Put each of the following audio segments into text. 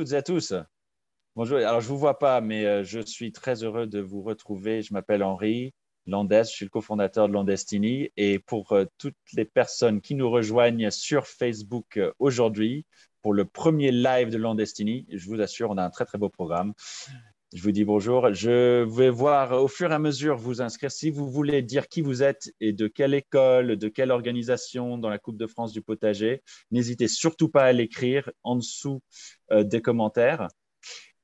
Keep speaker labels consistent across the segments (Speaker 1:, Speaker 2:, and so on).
Speaker 1: toutes et à tous. Bonjour. Alors, je ne vous vois pas, mais je suis très heureux de vous retrouver. Je m'appelle Henri Landes, je suis le cofondateur de Landestini. Et pour toutes les personnes qui nous rejoignent sur Facebook aujourd'hui, pour le premier live de Landestini, je vous assure, on a un très, très beau programme. Je vous dis bonjour. Je vais voir au fur et à mesure vous inscrire. Si vous voulez dire qui vous êtes et de quelle école, de quelle organisation dans la Coupe de France du potager, n'hésitez surtout pas à l'écrire en dessous des commentaires.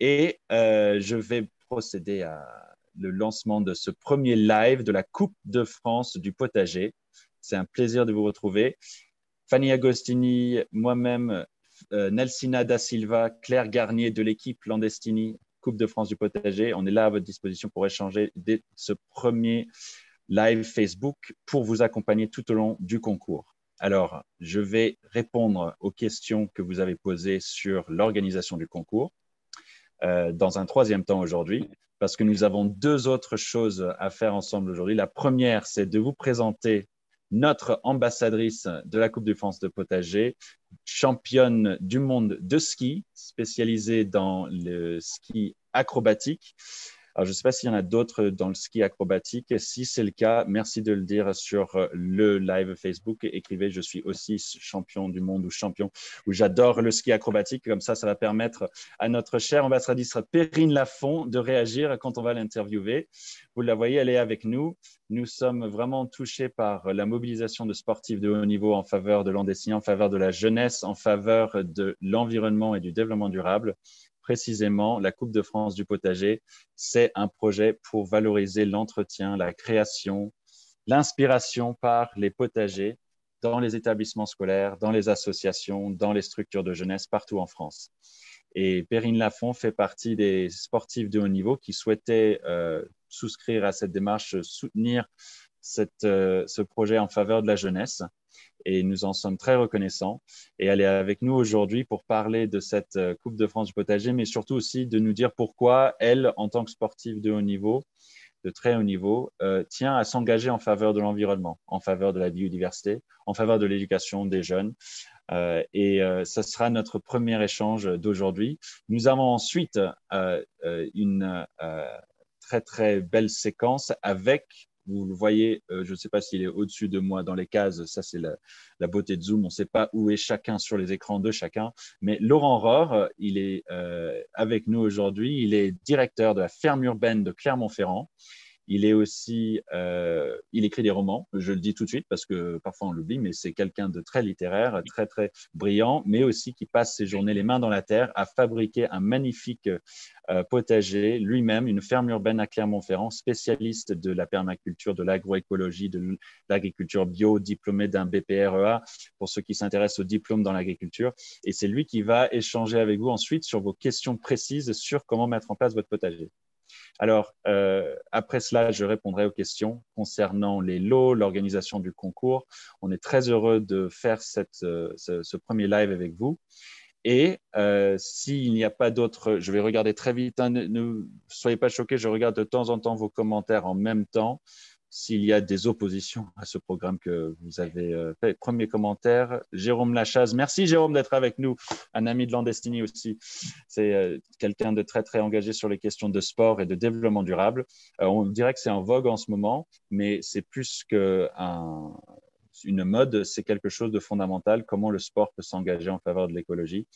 Speaker 1: Et je vais procéder à le lancement de ce premier live de la Coupe de France du potager. C'est un plaisir de vous retrouver. Fanny Agostini, moi-même, Nelsina da Silva, Claire Garnier de l'équipe Landestini, Coupe de France du potager. On est là à votre disposition pour échanger dès ce premier live Facebook pour vous accompagner tout au long du concours. Alors, je vais répondre aux questions que vous avez posées sur l'organisation du concours dans un troisième temps aujourd'hui, parce que nous avons deux autres choses à faire ensemble aujourd'hui. La première, c'est de vous présenter notre ambassadrice de la Coupe de France de potager, championne du monde de ski, spécialisée dans le ski acrobatique. Alors, je ne sais pas s'il y en a d'autres dans le ski acrobatique. Si c'est le cas, merci de le dire sur le live Facebook. Écrivez, je suis aussi champion du monde ou champion, ou j'adore le ski acrobatique. Comme ça va permettre à notre chère ambassadrice Perrine Lafont de réagir quand on va l'interviewer. Vous la voyez, elle est avec nous. Nous sommes vraiment touchés par la mobilisation de sportifs de haut niveau en faveur de Landestini, en faveur de la jeunesse, en faveur de l'environnement et du développement durable. Précisément, la Coupe de France du potager, c'est un projet pour valoriser l'entretien, la création, l'inspiration par les potagers dans les établissements scolaires, dans les associations, dans les structures de jeunesse partout en France. Et Perrine Lafont fait partie des sportifs de haut niveau qui souhaitaient souscrire à cette démarche, soutenir ce projet en faveur de la jeunesse. Et nous en sommes très reconnaissants. Et elle est avec nous aujourd'hui pour parler de cette Coupe de France du potager, mais surtout aussi de nous dire pourquoi elle, en tant que sportive de haut niveau, de très haut niveau, tient à s'engager en faveur de l'environnement, en faveur de la biodiversité, en faveur de l'éducation des jeunes. Ce sera notre premier échange d'aujourd'hui. Nous avons ensuite une très, très belle séquence avec, vous le voyez, je ne sais pas s'il est au-dessus de moi dans les cases, ça c'est la beauté de Zoom, on ne sait pas où est chacun sur les écrans de chacun, mais Laurent Rohr, il est avec nous aujourd'hui, il est directeur de la ferme urbaine de Clermont-Ferrand. Il est aussi, il écrit des romans, je le dis tout de suite parce que parfois on l'oublie, mais c'est quelqu'un de très littéraire, très, très brillant, mais aussi qui passe ses journées les mains dans la terre à fabriquer un magnifique potager, lui-même, une ferme urbaine à Clermont-Ferrand, spécialiste de la permaculture, de l'agroécologie, de l'agriculture bio, diplômé d'un BPREA, pour ceux qui s'intéressent au diplôme dans l'agriculture. Et c'est lui qui va échanger avec vous ensuite sur vos questions précises sur comment mettre en place votre potager. Alors, après cela, je répondrai aux questions concernant les lots, l'organisation du concours. On est très heureux de faire ce premier live avec vous. Et s'il n'y a pas d'autres, je vais regarder très vite, hein, ne soyez pas choqués, je regarde de temps en temps vos commentaires en même temps. S'il y a des oppositions à ce programme que vous avez fait. Premier commentaire, Jérôme Lachaze. Merci Jérôme d'être avec nous, un ami de Landestini aussi. C'est quelqu'un de très, très engagé sur les questions de sport et de développement durable. On dirait que c'est en vogue en ce moment, mais c'est plus qu'une mode, c'est quelque chose de fondamental, comment le sport peut s'engager en faveur de l'écologie.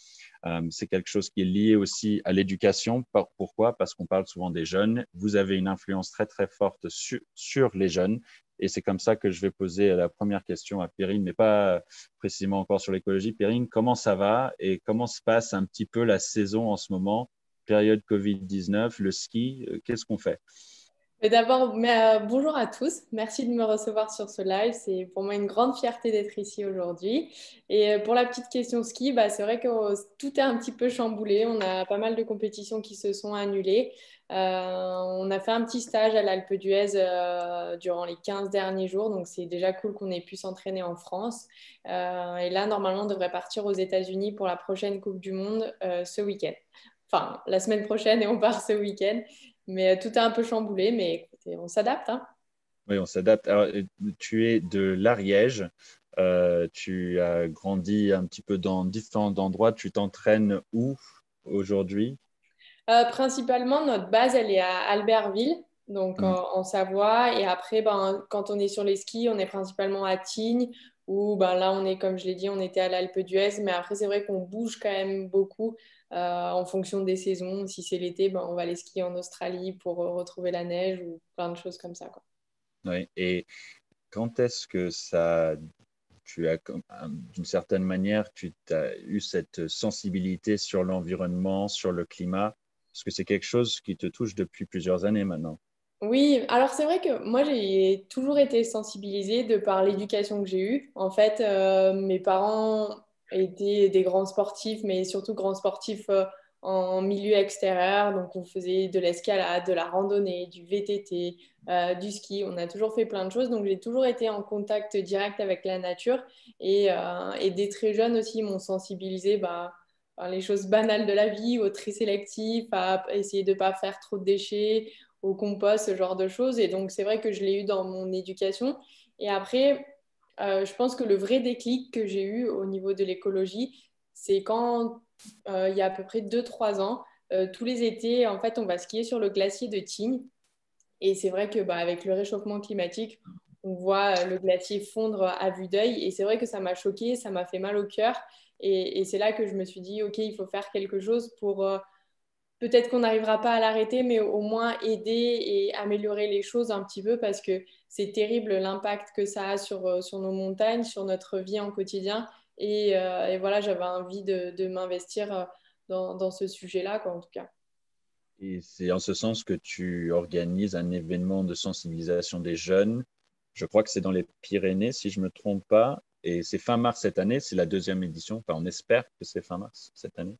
Speaker 1: C'est quelque chose qui est lié aussi à l'éducation. Pourquoi? Parce qu'on parle souvent des jeunes. Vous avez une influence très, très forte sur les jeunes. Et c'est comme ça que je vais poser la première question à Perrine, mais pas précisément encore sur l'écologie. Perrine, comment ça va et comment se passe un petit peu la saison en ce moment? Période Covid-19, le ski, qu'est-ce qu'on fait?
Speaker 2: Mais d'abord, bonjour à tous. Merci de me recevoir sur ce live. C'est pour moi une grande fierté d'être ici aujourd'hui. Et pour la petite question ski, c'est vrai que tout est un petit peu chamboulé. On a pas mal de compétitions qui se sont annulées. On a fait un petit stage à l'Alpe d'Huez durant les 15 derniers jours. Donc, c'est déjà cool qu'on ait pu s'entraîner en France. Et là, normalement, on devrait partir aux États-Unis pour la prochaine Coupe du Monde ce week-end. Enfin, la semaine prochaine et on part ce week-end. Mais tout est un peu chamboulé, mais écoutez, on s'adapte, hein.
Speaker 1: Oui, on s'adapte. Alors, tu es de l'Ariège. Tu as grandi un petit peu dans différents endroits. Tu t'entraînes où? aujourd'hui?
Speaker 2: Principalement, notre base, elle est à Albertville, donc
Speaker 1: Hmm.
Speaker 2: en Savoie. Et après, ben, quand on est sur les skis, on est principalement à Tignes, ou ben, là, on est, comme je l'ai dit, on était à l'Alpe d'Huez. Mais après, c'est vrai qu'on bouge quand même beaucoup en fonction des saisons. Si c'est l'été, ben, on va aller skier en Australie pour retrouver la neige ou plein de choses comme ça, quoi.
Speaker 1: Oui. Et quand est-ce que ça, tu as, d'une certaine manière, tu as eu cette sensibilité sur l'environnement, sur le climat? Parce que c'est quelque chose qui te touche depuis plusieurs années maintenant.
Speaker 2: Oui, alors c'est vrai que moi j'ai toujours été sensibilisée de par l'éducation que j'ai eue. En fait, mes parents étaient des grands sportifs, mais surtout grands sportifs en milieu extérieur. Donc on faisait de l'escalade, de la randonnée, du VTT, du ski. On a toujours fait plein de choses. Donc j'ai toujours été en contact direct avec la nature. Et dès très jeune aussi, ils m'ont sensibilisée bah, par les choses banales de la vie, au tri sélectif, à essayer de ne pas faire trop de déchets au compost, ce genre de choses. Et donc, c'est vrai que je l'ai eu dans mon éducation. Et après, je pense que le vrai déclic que j'ai eu au niveau de l'écologie, c'est quand, il y a à peu près 2 3 ans, tous les étés, en fait, on va skier sur le glacier de Tignes. Et c'est vrai que bah, avec le réchauffement climatique, on voit le glacier fondre à vue d'œil. Et c'est vrai que ça m'a choquée, ça m'a fait mal au cœur. Et c'est là que je me suis dit, OK, il faut faire quelque chose pour peut-être qu'on n'arrivera pas à l'arrêter, mais au moins aider et améliorer les choses un petit peu parce que c'est terrible l'impact que ça a sur nos montagnes, sur notre vie en quotidien. Et voilà, j'avais envie de m'investir dans ce sujet-là, quoi, en tout cas.
Speaker 1: Et c'est en ce sens que tu organises un événement de sensibilisation des jeunes. Je crois que c'est dans les Pyrénées, si je ne me trompe pas. Et c'est fin mars cette année, c'est la deuxième édition. Enfin, on espère que c'est fin mars cette année.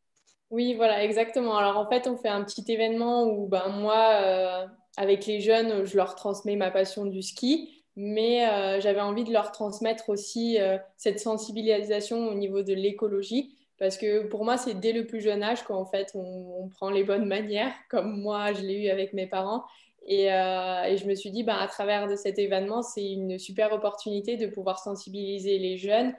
Speaker 2: Oui, voilà, exactement. Alors en fait, on fait un petit événement où ben, moi, avec les jeunes, je leur transmets ma passion du ski, mais j'avais envie de leur transmettre aussi cette sensibilisation au niveau de l'écologie, parce que pour moi, c'est dès le plus jeune âge qu'en fait, on prend les bonnes manières, comme moi, je l'ai eu avec mes parents. Et je me suis dit, ben, à travers de cet événement, c'est une super opportunité de pouvoir sensibiliser les jeunes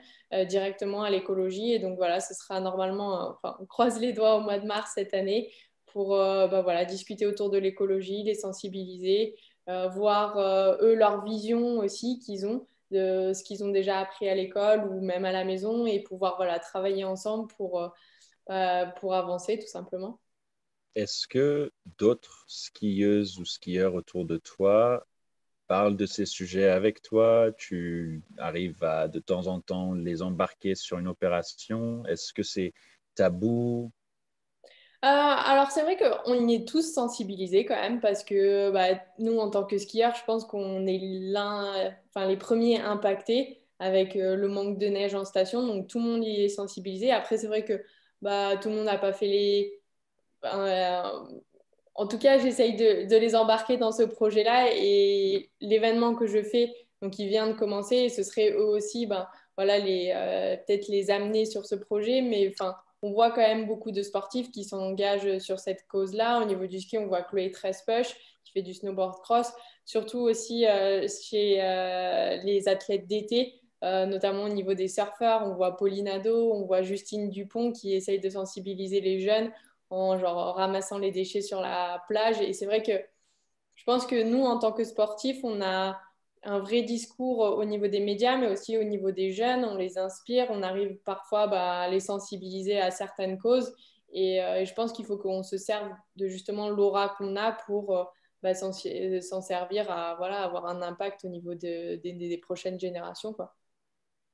Speaker 2: directement à l'écologie. Et donc voilà, ce sera normalement, enfin, on croise les doigts au mois de mars cette année pour bah, voilà, discuter autour de l'écologie, les sensibiliser, voir eux leur vision aussi qu'ils ont de ce qu'ils ont déjà appris à l'école ou même à la maison et pouvoir voilà, travailler ensemble pour avancer tout simplement.
Speaker 1: Est-ce que d'autres skieuses ou skieurs autour de toi parlent de ces sujets avec toi? Tu arrives à de temps en temps les embarquer sur une opération? Est-ce que c'est tabou?
Speaker 2: Alors c'est vrai qu'on y est tous sensibilisés quand même parce que bah, nous en tant que skieurs, je pense qu'on est enfin les premiers impactés avec le manque de neige en station, donc tout le monde y est sensibilisé. Après c'est vrai que bah, tout le monde n'a pas fait les... euh, en tout cas, j'essaye de les embarquer dans ce projet-là et l'événement que je fais, donc il vient de commencer, et ce serait eux aussi, ben, voilà, peut-être les amener sur ce projet, mais enfin, on voit quand même beaucoup de sportifs qui s'engagent sur cette cause-là. Au niveau du ski, on voit Chloé Trespech qui fait du snowboard cross, surtout aussi chez les athlètes d'été. Notamment au niveau des surfeurs, on voit Pauline Nadeau, on voit Justine Dupont qui essaye de sensibiliser les jeunes en genre ramassant les déchets sur la plage. Et c'est vrai que je pense que nous, en tant que sportifs, on a un vrai discours au niveau des médias, mais aussi au niveau des jeunes. On les inspire, on arrive parfois bah, à les sensibiliser à certaines causes. Et je pense qu'il faut qu'on se serve de justement l'aura qu'on a pour bah, s'en servir à voilà, avoir un impact au niveau des prochaines générations, quoi.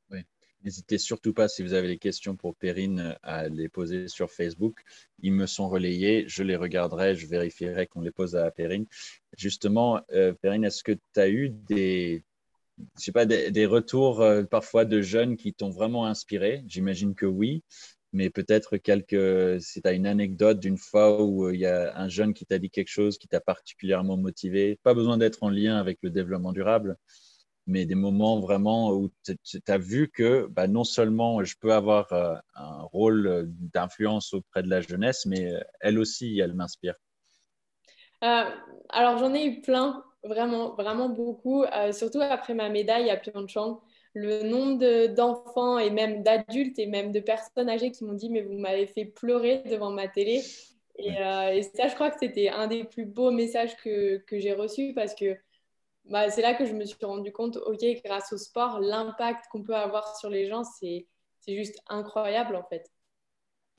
Speaker 1: Oui. N'hésitez surtout pas, si vous avez des questions pour Perrine, à les poser sur Facebook. Ils me sont relayés, je les regarderai, je vérifierai qu'on les pose à Perrine. Justement, Perrine, est-ce que tu as eu je sais pas, des retours parfois de jeunes qui t'ont vraiment inspiré? J'imagine que oui, mais peut-être si tu as une anecdote d'une fois où il y a un jeune qui t'a dit quelque chose qui t'a particulièrement motivé, pas besoin d'être en lien avec le développement durable, mais des moments vraiment où tu as vu que bah, non seulement je peux avoir un rôle d'influence auprès de la jeunesse, mais elle aussi, elle m'inspire.
Speaker 2: Euh, alors j'en ai eu plein, vraiment, vraiment beaucoup, surtout après ma médaille à Pyeongchang. le nombre d'enfants et même d'adultes et même de personnes âgées qui m'ont dit, mais vous m'avez fait pleurer devant ma télé.
Speaker 1: Ouais.
Speaker 2: Et ça, je crois que c'était un des plus beaux messages que j'ai reçus parce que bah, c'est là que je me suis rendu compte, OK, grâce au sport, l'impact qu'on peut avoir sur les gens, c'est juste incroyable en fait.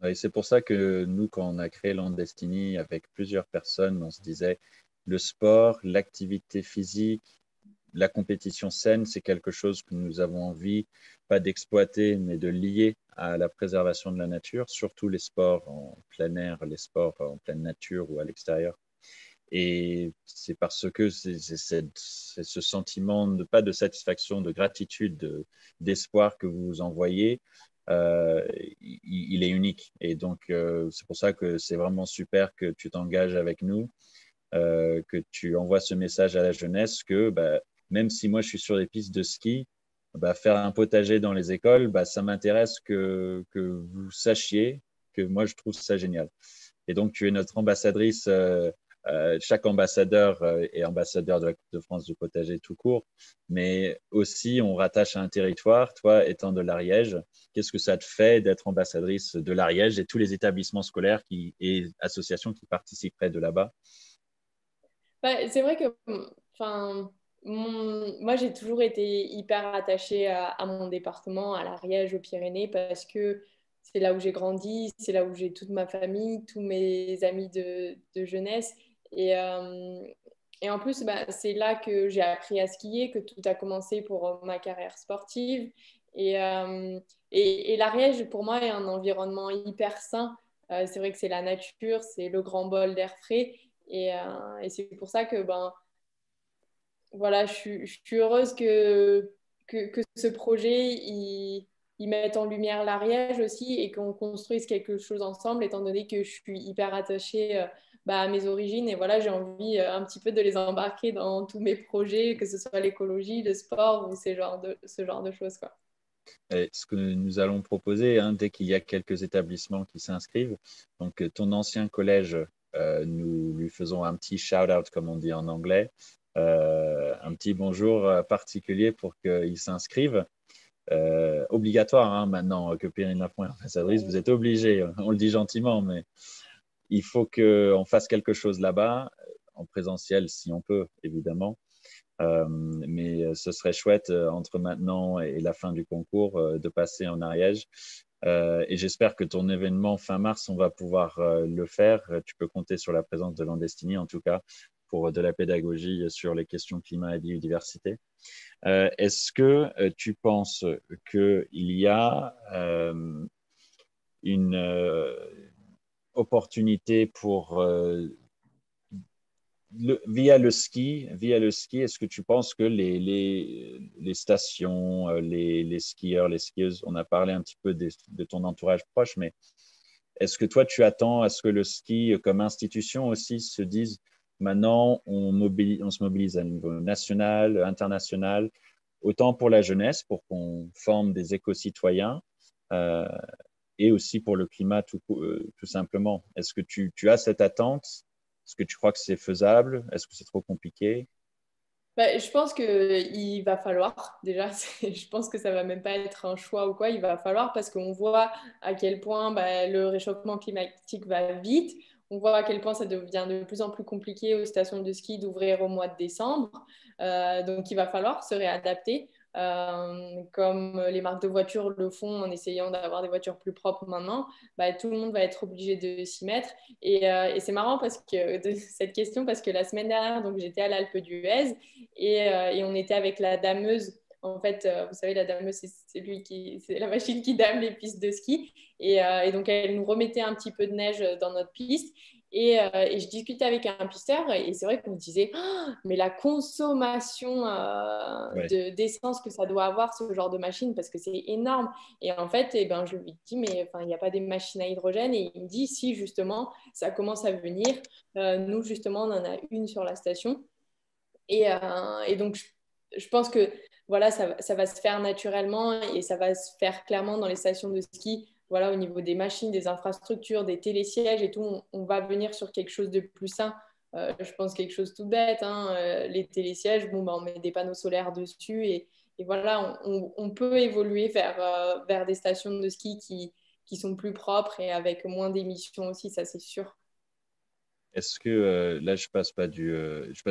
Speaker 1: Et c'est pour ça que nous, quand on a créé Landestini avec plusieurs personnes, on se disait le sport, l'activité physique, la compétition saine, c'est quelque chose que nous avons envie, pas d'exploiter, mais de lier à la préservation de la nature, surtout les sports en plein air, les sports en pleine nature ou à l'extérieur. Et c'est parce que c'est ce sentiment de pas de satisfaction, de gratitude, d'espoir que vous envoyez, il est unique. Et donc, c'est pour ça que c'est vraiment super que tu t'engages avec nous, que tu envoies ce message à la jeunesse que bah, même si moi je suis sur les pistes de ski, bah, faire un potager dans les écoles, bah, ça m'intéresse que vous sachiez que moi je trouve ça génial. Et donc tu es notre ambassadrice. Chaque ambassadeur est ambassadeur de la Coupe de France du potager tout court, mais aussi on rattache à un territoire. Toi, étant de l'Ariège, qu'est-ce que ça te fait d'être ambassadrice de l'Ariège et tous les établissements scolaires et associations qui participeraient de là-bas?
Speaker 2: Bah, c'est vrai que enfin, moi, j'ai toujours été hyper attachée à mon département, à l'Ariège, aux Pyrénées, parce que c'est là où j'ai grandi, c'est là où j'ai toute ma famille, tous mes amis de jeunesse. Et, euh, et en plus, bah, c'est là que j'ai appris à skier, que tout a commencé pour ma carrière sportive. Et, euh, et l'Ariège, pour moi, est un environnement hyper sain. C'est vrai que c'est la nature, c'est le grand bol d'air frais. Et c'est pour ça que ben, voilà, je suis heureuse que ce projet il mette en lumière l'Ariège aussi et qu'on construise quelque chose ensemble, étant donné que je suis hyper attachée bah, à mes origines. Et voilà, j'ai envie un petit peu de les embarquer dans tous mes projets, que ce soit l'écologie, le sport ou ce genre de choses, quoi.
Speaker 1: Et ce que nous allons proposer, hein, dès qu'il y a quelques établissements qui s'inscrivent, donc ton ancien collège, nous lui faisons un petit shout-out, comme on dit en anglais, un petit bonjour particulier pour qu'il s'inscrive. Obligatoire hein, maintenant que Périne Lafont est ambassadrice, vous êtes obligés, on le dit gentiment, mais il faut qu'on fasse quelque chose là-bas, en présentiel si on peut, évidemment. Mais ce serait chouette entre maintenant et la fin du concours de passer en Ariège. Et j'espère que ton événement fin mars, on va pouvoir le faire. Tu peux compter sur la présence de Landestini, en tout cas, pour de la pédagogie sur les questions climat et biodiversité. Est-ce que tu penses qu'il y a une opportunité pour via le ski, est-ce que tu penses que les stations, les skieurs, les skieuses, on a parlé un petit peu de ton entourage proche, mais est-ce que toi, tu attends à ce que le ski, comme institution aussi, se dise maintenant, on se mobilise à niveau national, international, autant pour la jeunesse, pour qu'on forme des éco-citoyens, euh, et aussi pour le climat tout simplement. Est-ce que tu as cette attente? Est-ce que tu crois que c'est faisable? Est-ce que c'est trop compliqué?
Speaker 2: Bah, je pense qu'il va falloir, déjà, je pense que ça va même pas être un choix ou quoi, il va falloir parce qu'on voit à quel point bah, le réchauffement climatique va vite, on voit à quel point ça devient de plus en plus compliqué aux stations de ski d'ouvrir au mois de décembre. Donc il va falloir se réadapter, comme les marques de voitures le font en essayant d'avoir des voitures plus propres maintenant, bah, tout le monde va être obligé de s'y mettre. Et c'est marrant parce que, de cette question parce que la semaine dernière, donc, j'étais à l'Alpe d'Huez et on était avec la dameuse. En fait, vous savez, la dameuse, c'est la machine qui dame les pistes de ski. Et donc, elle nous remettait un petit peu de neige dans notre piste. Et je discutais avec un pisteur et c'est vrai qu'on me disait, oh, mais la consommation
Speaker 1: Ouais.
Speaker 2: d'essence que ça doit avoir, ce genre de machine, parce que c'est énorme. Et en fait, eh ben, je lui dis, mais enfin, il n'y a pas des machines à hydrogène. Et il me dit, si, justement, ça commence à venir. Nous, justement, on en a une sur la station. Et donc, je pense que voilà, ça va se faire naturellement et ça va se faire clairement dans les stations de ski. Voilà, au niveau des machines, des infrastructures, des télésièges et tout, on va venir sur quelque chose de plus sain. Je pense quelque chose tout bête, hein, les télésièges, bon, bah, on met des panneaux solaires dessus et voilà, on peut évoluer vers des stations de ski qui sont plus propres et avec moins d'émissions aussi, ça c'est sûr.
Speaker 1: Est-ce que là, je passe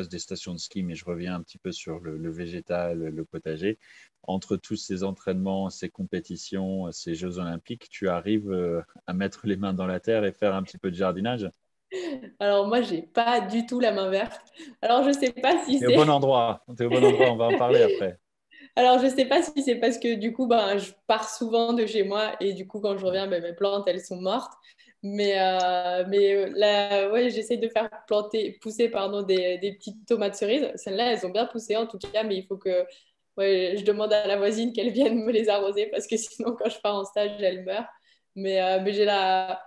Speaker 1: des stations de ski, mais je reviens un petit peu sur le végétal, le potager. Entre tous ces entraînements, ces compétitions, ces Jeux Olympiques, tu arrives à mettre les mains dans la terre et faire un petit peu de jardinage?
Speaker 2: Alors moi, j'ai pas du tout la main verte. Alors je sais pas si
Speaker 1: T'es au bon
Speaker 2: c'est
Speaker 1: endroit. T'es au bon endroit. On va en parler après.
Speaker 2: Alors, je sais pas si c'est parce que du coup, ben, je pars souvent de chez moi et du coup, quand je reviens, ben, mes plantes, elles sont mortes. Mais là, ouais, j'essaie de faire pousser pardon, des petites tomates cerises. Celles-là, elles ont bien poussé en tout cas, mais il faut que ouais, je demande à la voisine qu'elle vienne me les arroser parce que sinon, quand je pars en stage, elles meurent. Mais j'ai la...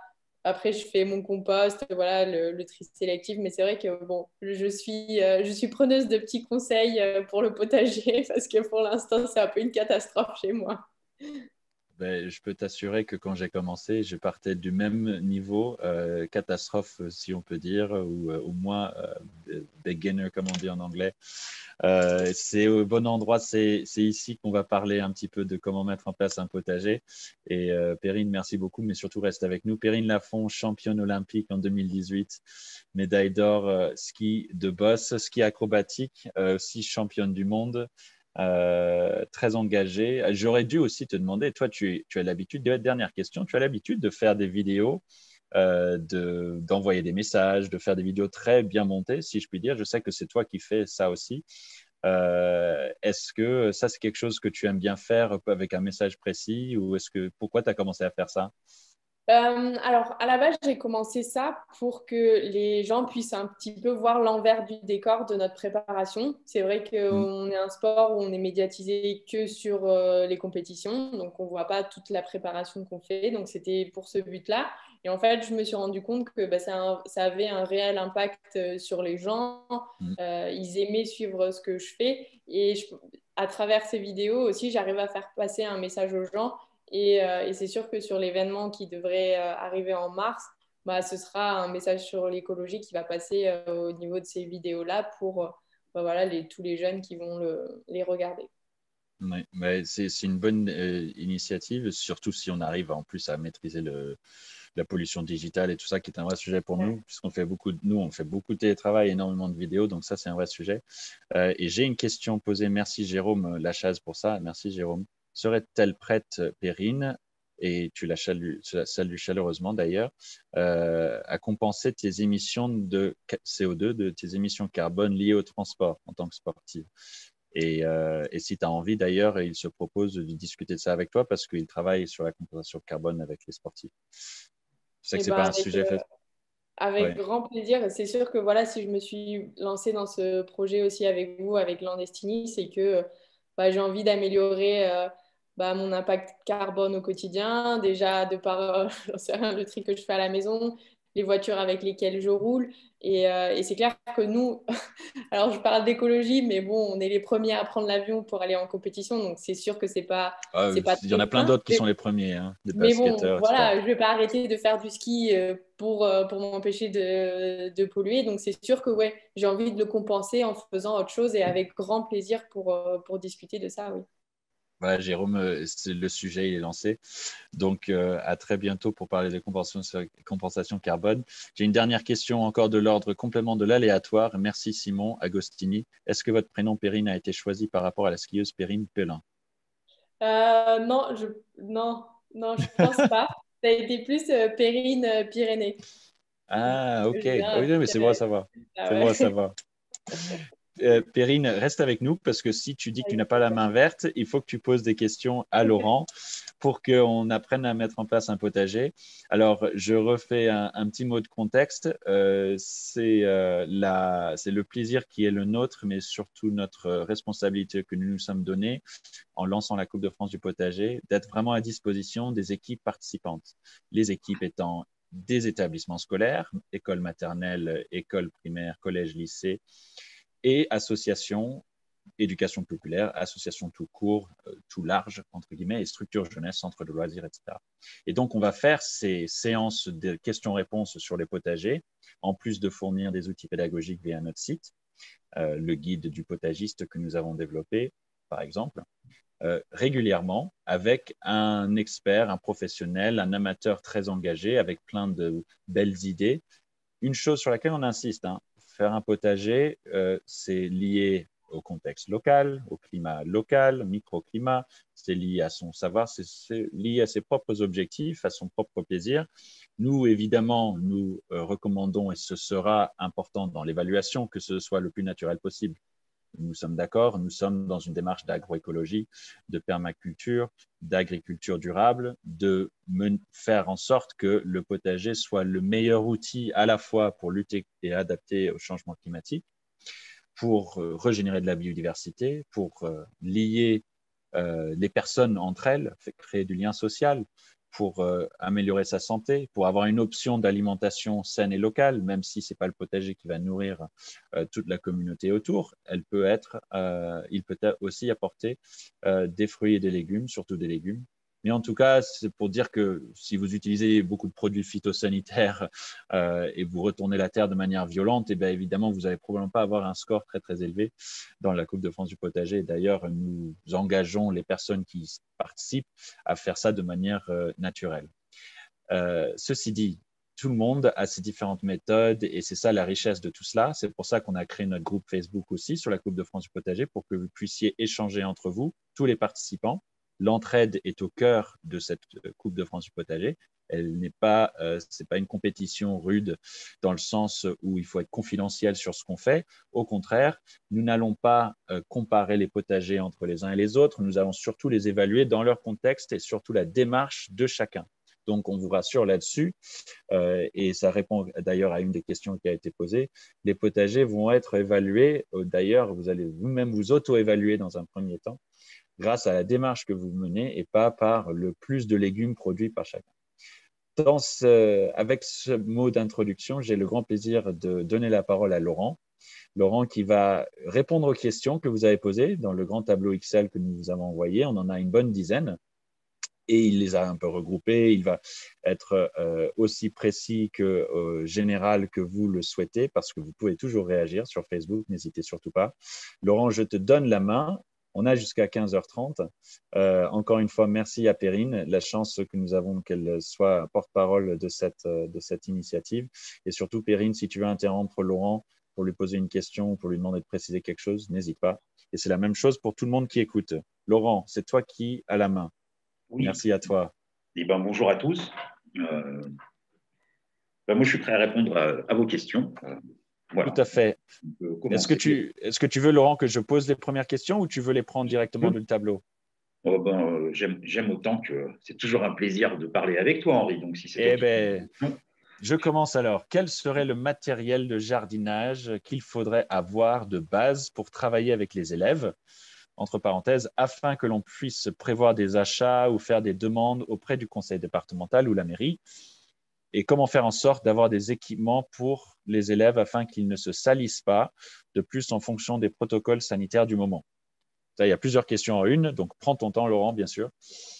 Speaker 2: Après, je fais mon compost, voilà, le tri sélectif. Mais c'est vrai que bon, je suis preneuse de petits conseils pour le potager parce que pour l'instant, c'est un peu une catastrophe chez moi.
Speaker 1: Ben, je peux t'assurer que quand j'ai commencé, je partais du même niveau, catastrophe, si on peut dire, ou au moins beginner, comme on dit en anglais. C'est au bon endroit, c'est ici qu'on va parler un petit peu de comment mettre en place un potager. Et Perrine, merci beaucoup, mais surtout reste avec nous. Perrine Lafont, championne olympique en 2018, médaille d'or ski de boss, ski acrobatique, aussi championne du monde. Très engagée. J'aurais dû aussi te demander, toi, tu as l'habitude, dernière question, tu as l'habitude de faire des vidéos, d'envoyer des messages, de faire des vidéos très bien montées, si je puis dire. Je sais que c'est toi qui fais ça aussi. Est-ce que ça, c'est quelque chose que tu aimes bien faire avec un message précis ou pourquoi tu as commencé à faire ça?
Speaker 2: Alors, à la base, j'ai commencé ça pour que les gens puissent un petit peu voir l'envers du décor de notre préparation. C'est vrai
Speaker 1: Mm.
Speaker 2: qu'on est un sport où on est médiatisé que sur les compétitions, donc on ne voit pas toute la préparation qu'on fait. Donc, c'était pour ce but-là. Et en fait, je me suis rendu compte que bah, ça avait un réel impact sur les gens.
Speaker 1: Mm.
Speaker 2: Ils aimaient suivre ce que je fais. À travers ces vidéos aussi, j'arrive à faire passer un message aux gens et c'est sûr que sur l'événement qui devrait arriver en mars, bah, ce sera un message sur l'écologie qui va passer au niveau de ces vidéos-là pour bah, voilà, tous les jeunes qui vont les regarder.
Speaker 1: Ouais, mais c'est une bonne initiative, surtout si on arrive en plus à maîtriser la pollution digitale et tout ça, qui est un vrai sujet pour nous, puisqu'on fait nous, on fait beaucoup de télétravail, énormément de vidéos, donc ça, c'est un vrai sujet. Et j'ai une question posée. Merci Jérôme Lachaze pour ça. Merci Jérôme. Serait-elle prête, Perrine, et tu la salues chaleureusement d'ailleurs, à compenser tes émissions de CO2, de tes émissions carbone liées au transport en tant que sportive? Et si tu as envie d'ailleurs, il se propose de discuter de ça avec toi parce qu'il travaille sur la compensation carbone avec les sportifs. Je sais que
Speaker 2: Et
Speaker 1: c'est
Speaker 2: ben
Speaker 1: pas un sujet fait.
Speaker 2: avec
Speaker 1: Ouais.
Speaker 2: grand plaisir. C'est sûr que voilà, si je me suis lancée dans ce projet aussi avec vous, avec Landestini, c'est que bah, j'ai envie d'améliorer bah, mon impact carbone au quotidien. Déjà, de par j'en sais rien, le tri que je fais à la maison, les voitures avec lesquelles je roule. Et c'est clair que nous, alors je parle d'écologie, mais bon, on est les premiers à prendre l'avion pour aller en compétition, donc c'est sûr que
Speaker 1: Ah,
Speaker 2: c'est pas
Speaker 1: il y en
Speaker 2: très
Speaker 1: a plein
Speaker 2: sain.
Speaker 1: d'autres qui sont les premiers, hein, des
Speaker 2: Mais bon,
Speaker 1: basketteurs, etc.
Speaker 2: voilà, je vais pas arrêter de faire du ski pour m'empêcher de polluer. Donc, c'est sûr que ouais, j'ai envie de le compenser en faisant autre chose et avec grand plaisir pour discuter de ça, oui.
Speaker 1: Voilà, Jérôme, le sujet il est lancé. Donc, à très bientôt pour parler de compensation carbone. J'ai une dernière question encore de l'ordre complément de l'aléatoire. Merci Simon Agostini. Est-ce que votre prénom Perrine a été choisi par rapport à la skieuse Perrine Pelin?
Speaker 2: Non, non, non, je pense pas. Ça a été plus Périne Pyrénées.
Speaker 1: Ah, ok.
Speaker 2: Je viens
Speaker 1: Ah oui, non, mais c'est bon à savoir.
Speaker 2: ah
Speaker 1: C'est bon à
Speaker 2: ouais.
Speaker 1: savoir. Perrine, reste avec nous parce que si tu dis que tu n'as pas la main verte, il faut que tu poses des questions à Laurent pour qu'on apprenne à mettre en place un potager. Alors, je refais un petit mot de contexte. C'est le plaisir qui est le nôtre, mais surtout notre responsabilité que nous nous sommes donnée en lançant la Coupe de France du potager, d'être vraiment à disposition des équipes participantes. Les équipes étant des établissements scolaires, école maternelle, école primaire, collège, lycée, et associations, éducation populaire, associations tout court, tout large, entre guillemets, et structures jeunesse, centres de loisirs, etc. Et donc, on va faire ces séances de questions-réponses sur les potagers, en plus de fournir des outils pédagogiques via notre site, le guide du potagiste que nous avons développé, par exemple, régulièrement avec un expert, un professionnel, un amateur très engagé, avec plein de belles idées. Une chose sur laquelle on insiste, hein, faire un potager, c'est lié au contexte local, au climat local, microclimat, c'est lié à son savoir, c'est lié à ses propres objectifs, à son propre plaisir. Nous, évidemment, nous recommandons, et ce sera important dans l'évaluation, que ce soit le plus naturel possible. Nous sommes d'accord, nous sommes dans une démarche d'agroécologie, de permaculture, d'agriculture durable, de faire en sorte que le potager soit le meilleur outil à la fois pour lutter et adapter au changement climatique, pour régénérer de la biodiversité, pour lier les personnes entre elles, créer du lien social, pour améliorer sa santé, pour avoir une option d'alimentation saine et locale, même si ce n'est pas le potager qui va nourrir toute la communauté autour. Il peut aussi apporter des fruits et des légumes, surtout des légumes. Mais en tout cas, c'est pour dire que si vous utilisez beaucoup de produits phytosanitaires et vous retournez la terre de manière violente, et bien évidemment, vous n'allez probablement pas avoir un score très, très élevé dans la Coupe de France du potager. D'ailleurs, nous engageons les personnes qui participent à faire ça de manière naturelle. Ceci dit, tout le monde a ses différentes méthodes et c'est ça la richesse de tout cela. C'est pour ça qu'on a créé notre groupe Facebook aussi sur la Coupe de France du potager pour que vous puissiez échanger entre vous, tous les participants. L'entraide est au cœur de cette Coupe de France du potager. Elle n'est pas, c'est pas une compétition rude dans le sens où il faut être confidentiel sur ce qu'on fait. Au contraire, nous n'allons pas comparer les potagers entre les uns et les autres. Nous allons surtout les évaluer dans leur contexte et surtout la démarche de chacun. Donc, on vous rassure là-dessus, et ça répond d'ailleurs à une des questions qui a été posée. Les potagers vont être évalués, d'ailleurs, vous allez vous-même vous auto-évaluer dans un premier temps, grâce à la démarche que vous menez et pas par le plus de légumes produits par chacun. Avec ce mot d'introduction, j'ai le grand plaisir de donner la parole à Laurent. Laurent qui va répondre aux questions que vous avez posées dans le grand tableau Excel que nous vous avons envoyé. On en a une bonne dizaine et il les a un peu regroupés. Il va être aussi précis que général que vous le souhaitez parce que vous pouvez toujours réagir sur Facebook, n'hésitez surtout pas. Laurent, je te donne la main. On a jusqu'à 15h30. Encore une fois, merci à Perrine. La chance que nous avons qu'elle soit porte-parole de cette initiative. Et surtout, Perrine, si tu veux interrompre Laurent pour lui poser une question ou pour lui demander de préciser quelque chose, n'hésite pas. Et c'est la même chose pour tout le monde qui écoute. Laurent, c'est toi qui as la main.
Speaker 3: Oui.
Speaker 1: Merci à toi.
Speaker 3: Eh ben, bonjour à tous. Moi, je suis prêt à répondre à vos questions.
Speaker 1: Voilà. Tout à fait. Est-ce que tu veux, Laurent, que je pose les premières questions ou tu veux les prendre directement du tableau?
Speaker 3: J'aime autant que c'est toujours un plaisir de parler avec toi, Henri. Donc, si c'est
Speaker 1: je commence alors. Quel serait le matériel de jardinage qu'il faudrait avoir de base pour travailler avec les élèves, entre parenthèses, afin que l'on puisse prévoir des achats ou faire des demandes auprès du conseil départemental ou la mairie? Et comment faire en sorte d'avoir des équipements pour les élèves afin qu'ils ne se salissent pas, de plus en fonction des protocoles sanitaires du moment? Ça, il y a plusieurs questions en une, donc prends ton temps, Laurent, bien sûr.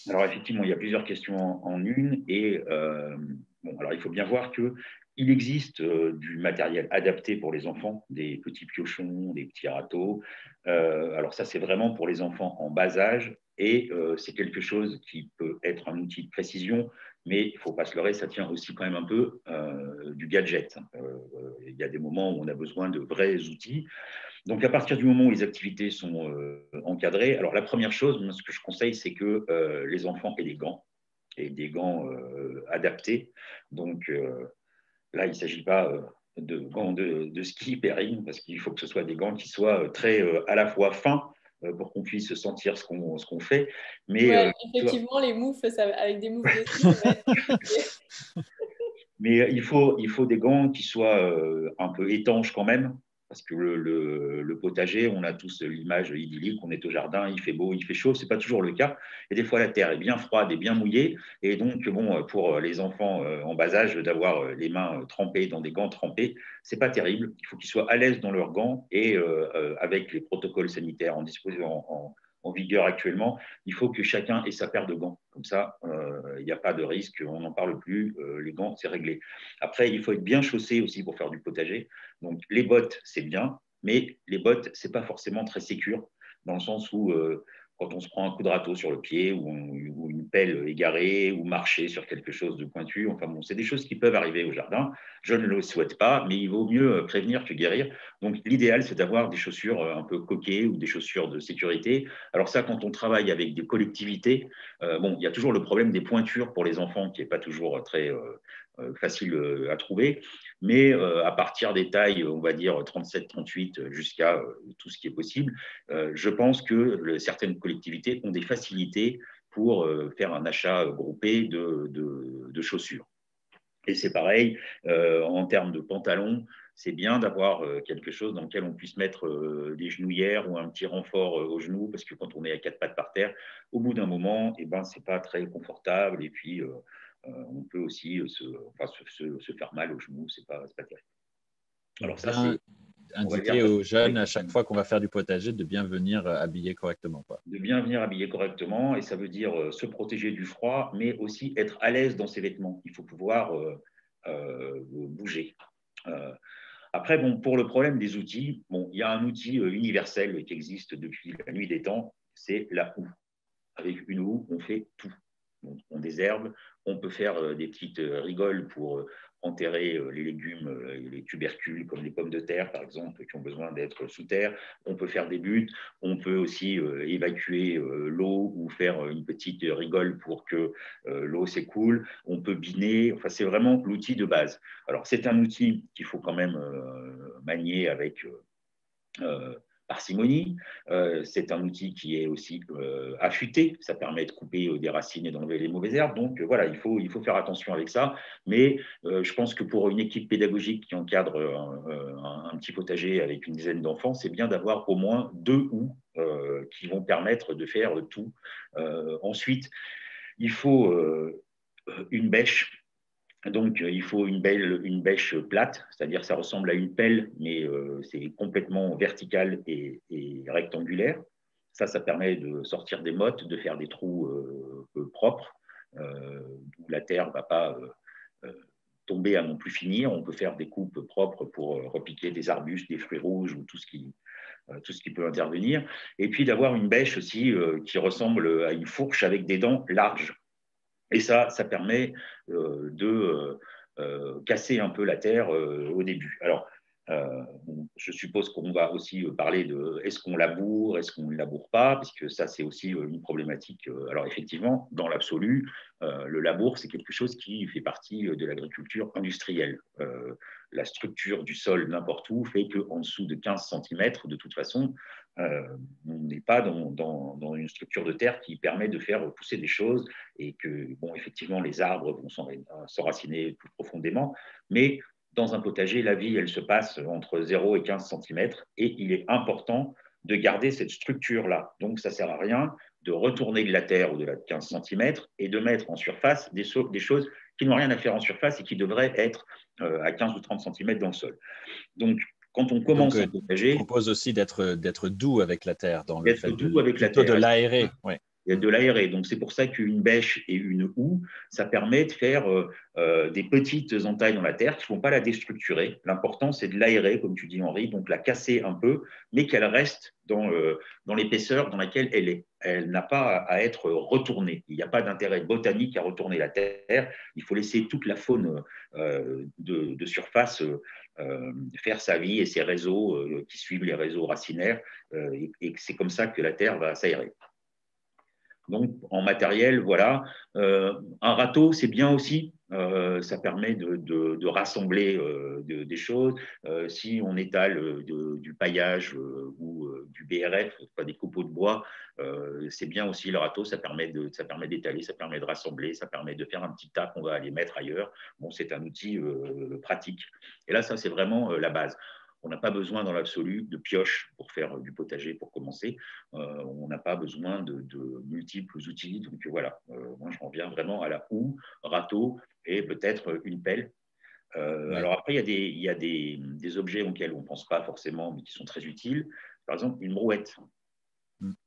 Speaker 3: Alors, effectivement, il y a plusieurs questions en une. Et alors, il faut bien voir qu'il existe du matériel adapté pour les enfants, des petits piochons, des petits râteaux. Alors, ça, c'est vraiment pour les enfants en bas âge. Et c'est quelque chose qui peut être un outil de précision, mais il ne faut pas se leurrer, ça tient aussi quand même un peu du gadget. Il y a des moments où on a besoin de vrais outils. Donc, à partir du moment où les activités sont encadrées, alors la première chose, moi, ce que je conseille, c'est que les enfants aient des gants, et des gants adaptés. Donc, là, il ne s'agit pas de gants de ski, Perrine, parce qu'il faut que ce soit des gants qui soient très à la fois fins pour qu'on puisse sentir ce qu'on fait. Mais,
Speaker 2: ouais, effectivement, les moufles, avec des moufles de ski, ça va être compliqué.
Speaker 3: Mais il faut des gants qui soient un peu étanches quand même, parce que le potager, on a tous l'image idyllique, on est au jardin, il fait beau, il fait chaud, ce n'est pas toujours le cas. Et des fois, la terre est bien froide et bien mouillée. Et donc, bon, pour les enfants en bas âge, d'avoir les mains trempées dans des gants trempés, ce n'est pas terrible. Il faut qu'ils soient à l'aise dans leurs gants et avec les protocoles sanitaires en vigueur actuellement, il faut que chacun ait sa paire de gants. Comme ça, il n'y a pas de risque, on n'en parle plus, les gants, c'est réglé. Après, il faut être bien chaussé aussi pour faire du potager. Donc, les bottes, c'est bien, mais les bottes, ce n'est pas forcément très sécure. dans le sens où quand on se prend un coup de râteau sur le pied ou une pelle égarée ou marcher sur quelque chose de pointu, enfin bon, c'est des choses qui peuvent arriver au jardin. Je ne le souhaite pas, mais il vaut mieux prévenir que guérir. Donc l'idéal, c'est d'avoir des chaussures un peu coquées ou des chaussures de sécurité. Alors ça, quand on travaille avec des collectivités, bon, il y a toujours le problème des pointures pour les enfants qui n'est pas toujours très facile à trouver. Mais à partir des tailles, on va dire 37-38 jusqu'à tout ce qui est possible, je pense que certaines collectivités ont des facilités pour faire un achat groupé de chaussures. Et c'est pareil, en termes de pantalons, c'est bien d'avoir quelque chose dans lequel on puisse mettre des genouillères ou un petit renfort au genou, parce que quand on est à quatre pattes par terre, au bout d'un moment, eh ben, ce n'est pas très confortable. Et puis, on peut aussi se faire mal au genou, ce n'est pas terrible.
Speaker 1: Alors ça, c'est indiquer aux jeunes à chaque fois qu'on va faire du potager de bien venir habiller correctement, quoi.
Speaker 3: De bien venir habiller correctement, et ça veut dire se protéger du froid, mais aussi être à l'aise dans ses vêtements. Il faut pouvoir bouger. Après, bon, pour le problème des outils, bon, il y a un outil universel qui existe depuis la nuit des temps, c'est la houe. Avec une houe, on fait tout. On désherbe, on peut faire des petites rigoles pour enterrer les légumes, les tubercules comme les pommes de terre par exemple qui ont besoin d'être sous terre. On peut faire des buttes, on peut aussi évacuer l'eau ou faire une petite rigole pour que l'eau s'écoule. On peut biner, enfin c'est vraiment l'outil de base. Alors c'est un outil qu'il faut quand même manier avec parcimonie. C'est un outil qui est aussi affûté, ça permet de couper des racines et d'enlever les mauvaises herbes. Donc voilà, il faut faire attention avec ça. Mais je pense que pour une équipe pédagogique qui encadre un petit potager avec une dizaine d'enfants, c'est bien d'avoir au moins 2 houes qui vont permettre de faire tout. Ensuite, il faut une bêche. Donc, il faut une bêche plate, c'est-à-dire ça ressemble à une pelle, mais c'est complètement vertical et rectangulaire. Ça permet de sortir des mottes, de faire des trous propres, où la terre ne va pas tomber à non plus finir. On peut faire des coupes propres pour repiquer des arbustes, des fruits rouges ou tout ce qui peut intervenir. Et puis d'avoir une bêche aussi qui ressemble à une fourche avec des dents larges. Et ça permet de casser un peu la terre au début. Alors, je suppose qu'on va aussi parler de est-ce qu'on laboure, est-ce qu'on ne laboure pas, parce que ça, c'est aussi une problématique. Alors, effectivement, dans l'absolu, le labour, c'est quelque chose qui fait partie de l'agriculture industrielle. La structure du sol n'importe où fait qu'en dessous de 15 cm, de toute façon, on n'est pas dans une structure de terre qui permet de faire pousser des choses et que, bon, effectivement, les arbres vont s'enraciner plus profondément, mais dans un potager, la vie, elle se passe entre 0 et 15 cm et il est important de garder cette structure-là. Donc, ça ne sert à rien de retourner de la terre au-delà de 15 cm et de mettre en surface des choses qui n'ont rien à faire en surface et qui devraient être à 15 ou 30 cm dans le sol. Donc, quand on commence un potager,
Speaker 1: tu proposes aussi d'être doux avec la terre, dans le fait
Speaker 3: de
Speaker 1: l'aérer. Ouais.
Speaker 3: De l'aérer. Donc, c'est pour ça qu'une bêche et une houe, ça permet de faire des petites entailles dans la terre qui ne vont pas la déstructurer. L'important, c'est de l'aérer, comme tu dis, Henri, donc la casser un peu, mais qu'elle reste dans l'épaisseur dans laquelle elle est. Elle n'a pas à être retournée. Il n'y a pas d'intérêt botanique à retourner la terre. Il faut laisser toute la faune de surface faire sa vie et ses réseaux qui suivent les réseaux racinaires. Et c'est comme ça que la terre va s'aérer. Donc, en matériel, voilà. Un râteau, c'est bien aussi. Ça permet de rassembler des choses. Si on étale du paillage ou du BRF, pas des copeaux de bois, c'est bien aussi le râteau. Ça permet d'étaler, ça permet de rassembler, ça permet de faire un petit tas qu'on va aller mettre ailleurs. Bon, c'est un outil pratique. Et là, ça, c'est vraiment la base. On n'a pas besoin dans l'absolu de pioches pour faire du potager pour commencer. On n'a pas besoin de multiples outils. Donc voilà, moi je reviens vraiment à la houe, râteau et peut-être une pelle. Ouais. Alors après, il y a des objets auxquels on ne pense pas forcément, mais qui sont très utiles. Par exemple, une brouette.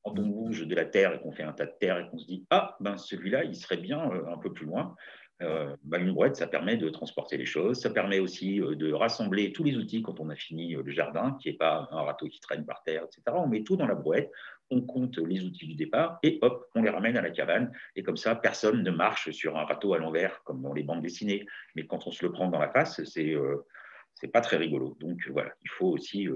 Speaker 3: Quand on bouge de la terre et qu'on fait un tas de terre et qu'on se dit « Ah, ben celui-là, il serait bien un peu plus loin », Une brouette, ça permet de transporter les choses, ça permet aussi de rassembler tous les outils quand on a fini le jardin, qui n'est pas un râteau qui traîne par terre, etc. On met tout dans la brouette, on compte les outils du départ et hop, on les ramène à la cabane. Et comme ça, personne ne marche sur un râteau à l'envers, comme dans les bandes dessinées. Mais quand on se le prend dans la face, c'est pas très rigolo. Donc voilà, il faut aussi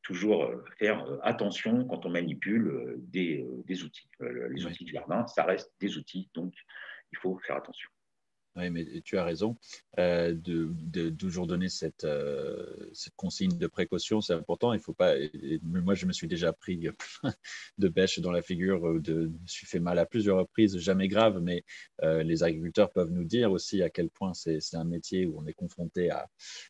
Speaker 3: toujours faire attention quand on manipule des outils. Les
Speaker 1: Oui.
Speaker 3: outils du jardin, ça reste des outils, donc il faut faire attention.
Speaker 1: Oui, mais tu as raison de toujours donner cette consigne de précaution. C'est important. Il faut pas. Moi, je me suis déjà pris plein de bêches dans la figure. Je me suis fait mal à plusieurs reprises, jamais grave, mais les agriculteurs peuvent nous dire aussi à quel point c'est un métier où on est confronté à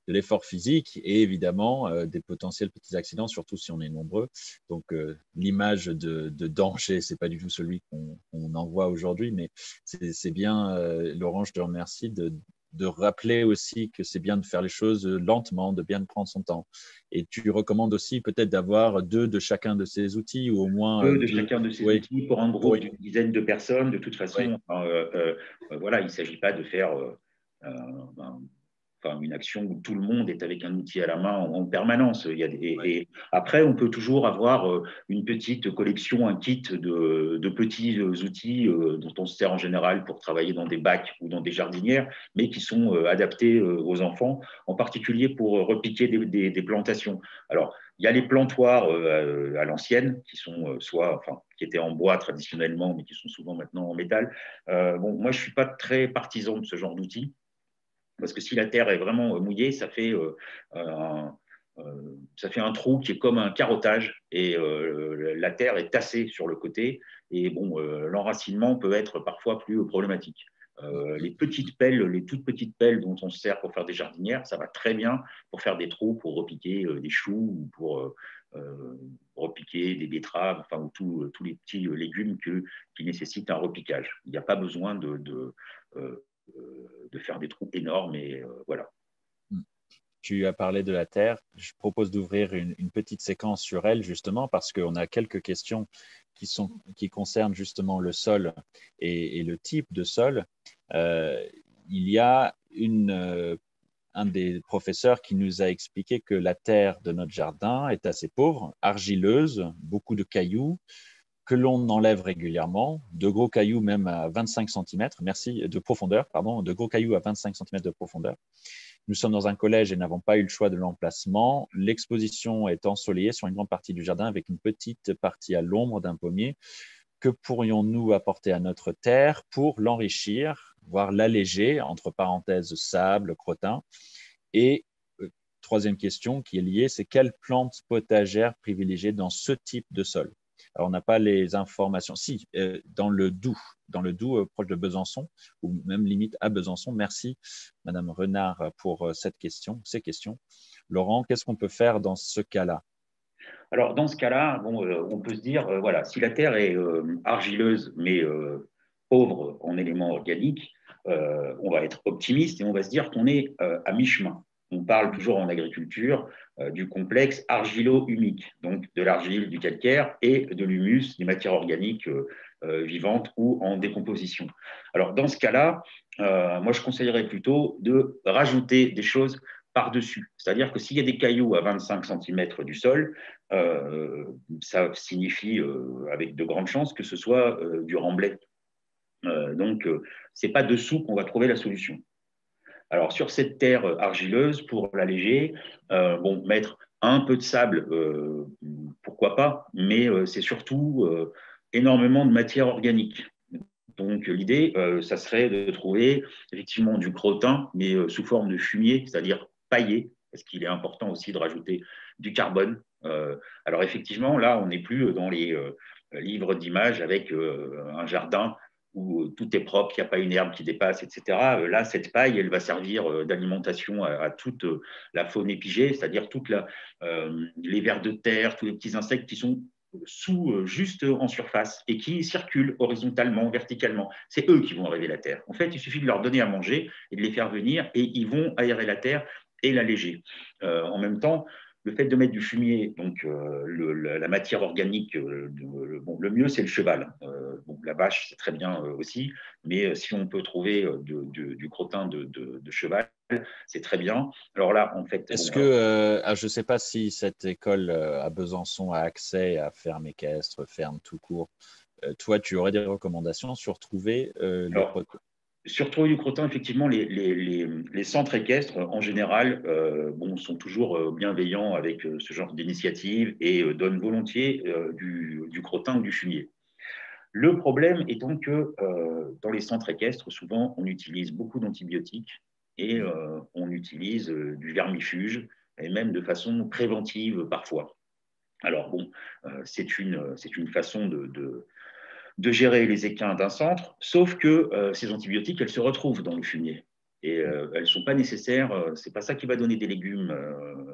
Speaker 1: de l'effort physique et évidemment des potentiels petits accidents, surtout si on est nombreux. Donc, l'image de danger, c'est pas du tout celui qu'on en voit aujourd'hui, mais c'est bien, Laurent, je te remercie de rappeler aussi que c'est bien de faire les choses lentement, de bien prendre son temps. Et tu recommandes aussi peut-être d'avoir 2 de chacun de ces outils ou au moins
Speaker 3: De
Speaker 1: 2.
Speaker 3: chacun de ces
Speaker 1: Oui,
Speaker 3: outils pour un groupe d'une dizaine de personnes. De toute
Speaker 1: oui,
Speaker 3: façon, voilà, il ne s'agit pas de faire une action où tout le monde est avec un outil à la main en permanence.
Speaker 1: oui,
Speaker 3: Et après, on peut toujours avoir une petite collection, un kit de petits outils dont on se sert en général pour travailler dans des bacs ou dans des jardinières, mais qui sont adaptés aux enfants, en particulier pour repiquer des plantations. Alors, il y a les plantoirs à l'ancienne, qui sont qui étaient en bois traditionnellement, mais qui sont souvent maintenant en métal. Moi, je ne suis pas très partisan de ce genre d'outils. Parce que si la terre est vraiment mouillée, ça fait un trou qui est comme un carottage et la terre est tassée sur le côté. Et l'enracinement peut être parfois plus problématique. Les petites pelles, les toutes petites pelles dont on se sert pour faire des jardinières, ça va très bien pour faire des trous, pour repiquer des choux ou pour repiquer des betteraves, ou tous les petits légumes qui nécessitent un repiquage. Il n'y a pas besoin de faire des trous énormes et voilà.
Speaker 1: Tu as parlé de la Terre. Je propose d'ouvrir une petite séquence sur elle, justement, parce qu'on a quelques questions qui concernent justement le sol et le type de sol. Il y a un des professeurs qui nous a expliqué que la terre de notre jardin est assez pauvre, argileuse, beaucoup de cailloux, que l'on enlève régulièrement, de gros cailloux même à 25 cm, de profondeur, pardon, de gros cailloux à 25 cm de profondeur. Nous sommes dans un collège et n'avons pas eu le choix de l'emplacement. L'exposition est ensoleillée sur une grande partie du jardin avec une petite partie à l'ombre d'un pommier. Que pourrions-nous apporter à notre terre pour l'enrichir, voire l'alléger, entre parenthèses sable, crottin? Et troisième question qui est liée, c'est quelle plante potagère privilégier dans ce type de sol? Alors, on n'a pas les informations. Si, dans le Doubs, proche de Besançon, ou même limite à Besançon. Merci, Madame Renard, pour ces questions. Laurent, qu'est-ce qu'on peut faire dans ce cas-là?
Speaker 3: Alors, dans ce cas-là, on peut se dire, voilà, si la terre est argileuse, mais pauvre en éléments organiques, on va être optimiste et on va se dire qu'on est à mi-chemin. On parle toujours en agriculture du complexe argilo-humique, donc de l'argile, du calcaire et de l'humus, des matières organiques vivantes ou en décomposition. Alors, dans ce cas-là, moi, je conseillerais plutôt de rajouter des choses par-dessus. C'est-à-dire que s'il y a des cailloux à 25 cm du sol, ça signifie avec de grandes chances que ce soit du remblai. Donc, ce n'est pas dessous qu'on va trouver la solution. Alors, sur cette terre argileuse, pour l'alléger, mettre un peu de sable, pourquoi pas, mais c'est surtout énormément de matière organique. Donc, l'idée, ça serait de trouver effectivement du crottin, mais sous forme de fumier, c'est-à-dire paillé, parce qu'il est important aussi de rajouter du carbone. Alors, effectivement, là, on n'est plus dans les livres d'images avec un jardin où tout est propre, il n'y a pas une herbe qui dépasse, etc. Là, cette paille, elle va servir d'alimentation à toute la faune épigée, c'est-à-dire les vers de terre, tous les petits insectes qui sont juste en surface et qui circulent horizontalement, verticalement. C'est eux qui vont aérer la terre. En fait, il suffit de leur donner à manger et de les faire venir et ils vont aérer la terre et l'alléger. En même temps, le fait de mettre du fumier, donc la matière organique, le mieux c'est le cheval. la vache, c'est très bien aussi, mais si on peut trouver du crottin de cheval, c'est très bien. Alors là, en fait…
Speaker 1: Est-ce
Speaker 3: bon,
Speaker 1: que, je ne sais pas si cette école à Besançon a accès à ferme équestre, ferme tout court. Toi, tu aurais des recommandations sur trouver le
Speaker 3: alors,
Speaker 1: crottin?
Speaker 3: sur trouver du crottin, effectivement, les centres équestres, en général, sont toujours bienveillants avec ce genre d'initiative et donnent volontiers du crottin ou du fumier. Le problème étant que dans les centres équestres, souvent, on utilise beaucoup d'antibiotiques et on utilise du vermifuge, et même de façon préventive parfois. Alors bon, c'est une façon de gérer les équins d'un centre, sauf que ces antibiotiques, elles se retrouvent dans le fumier. Et elles ne sont pas nécessaires, c'est pas ça qui va donner des légumes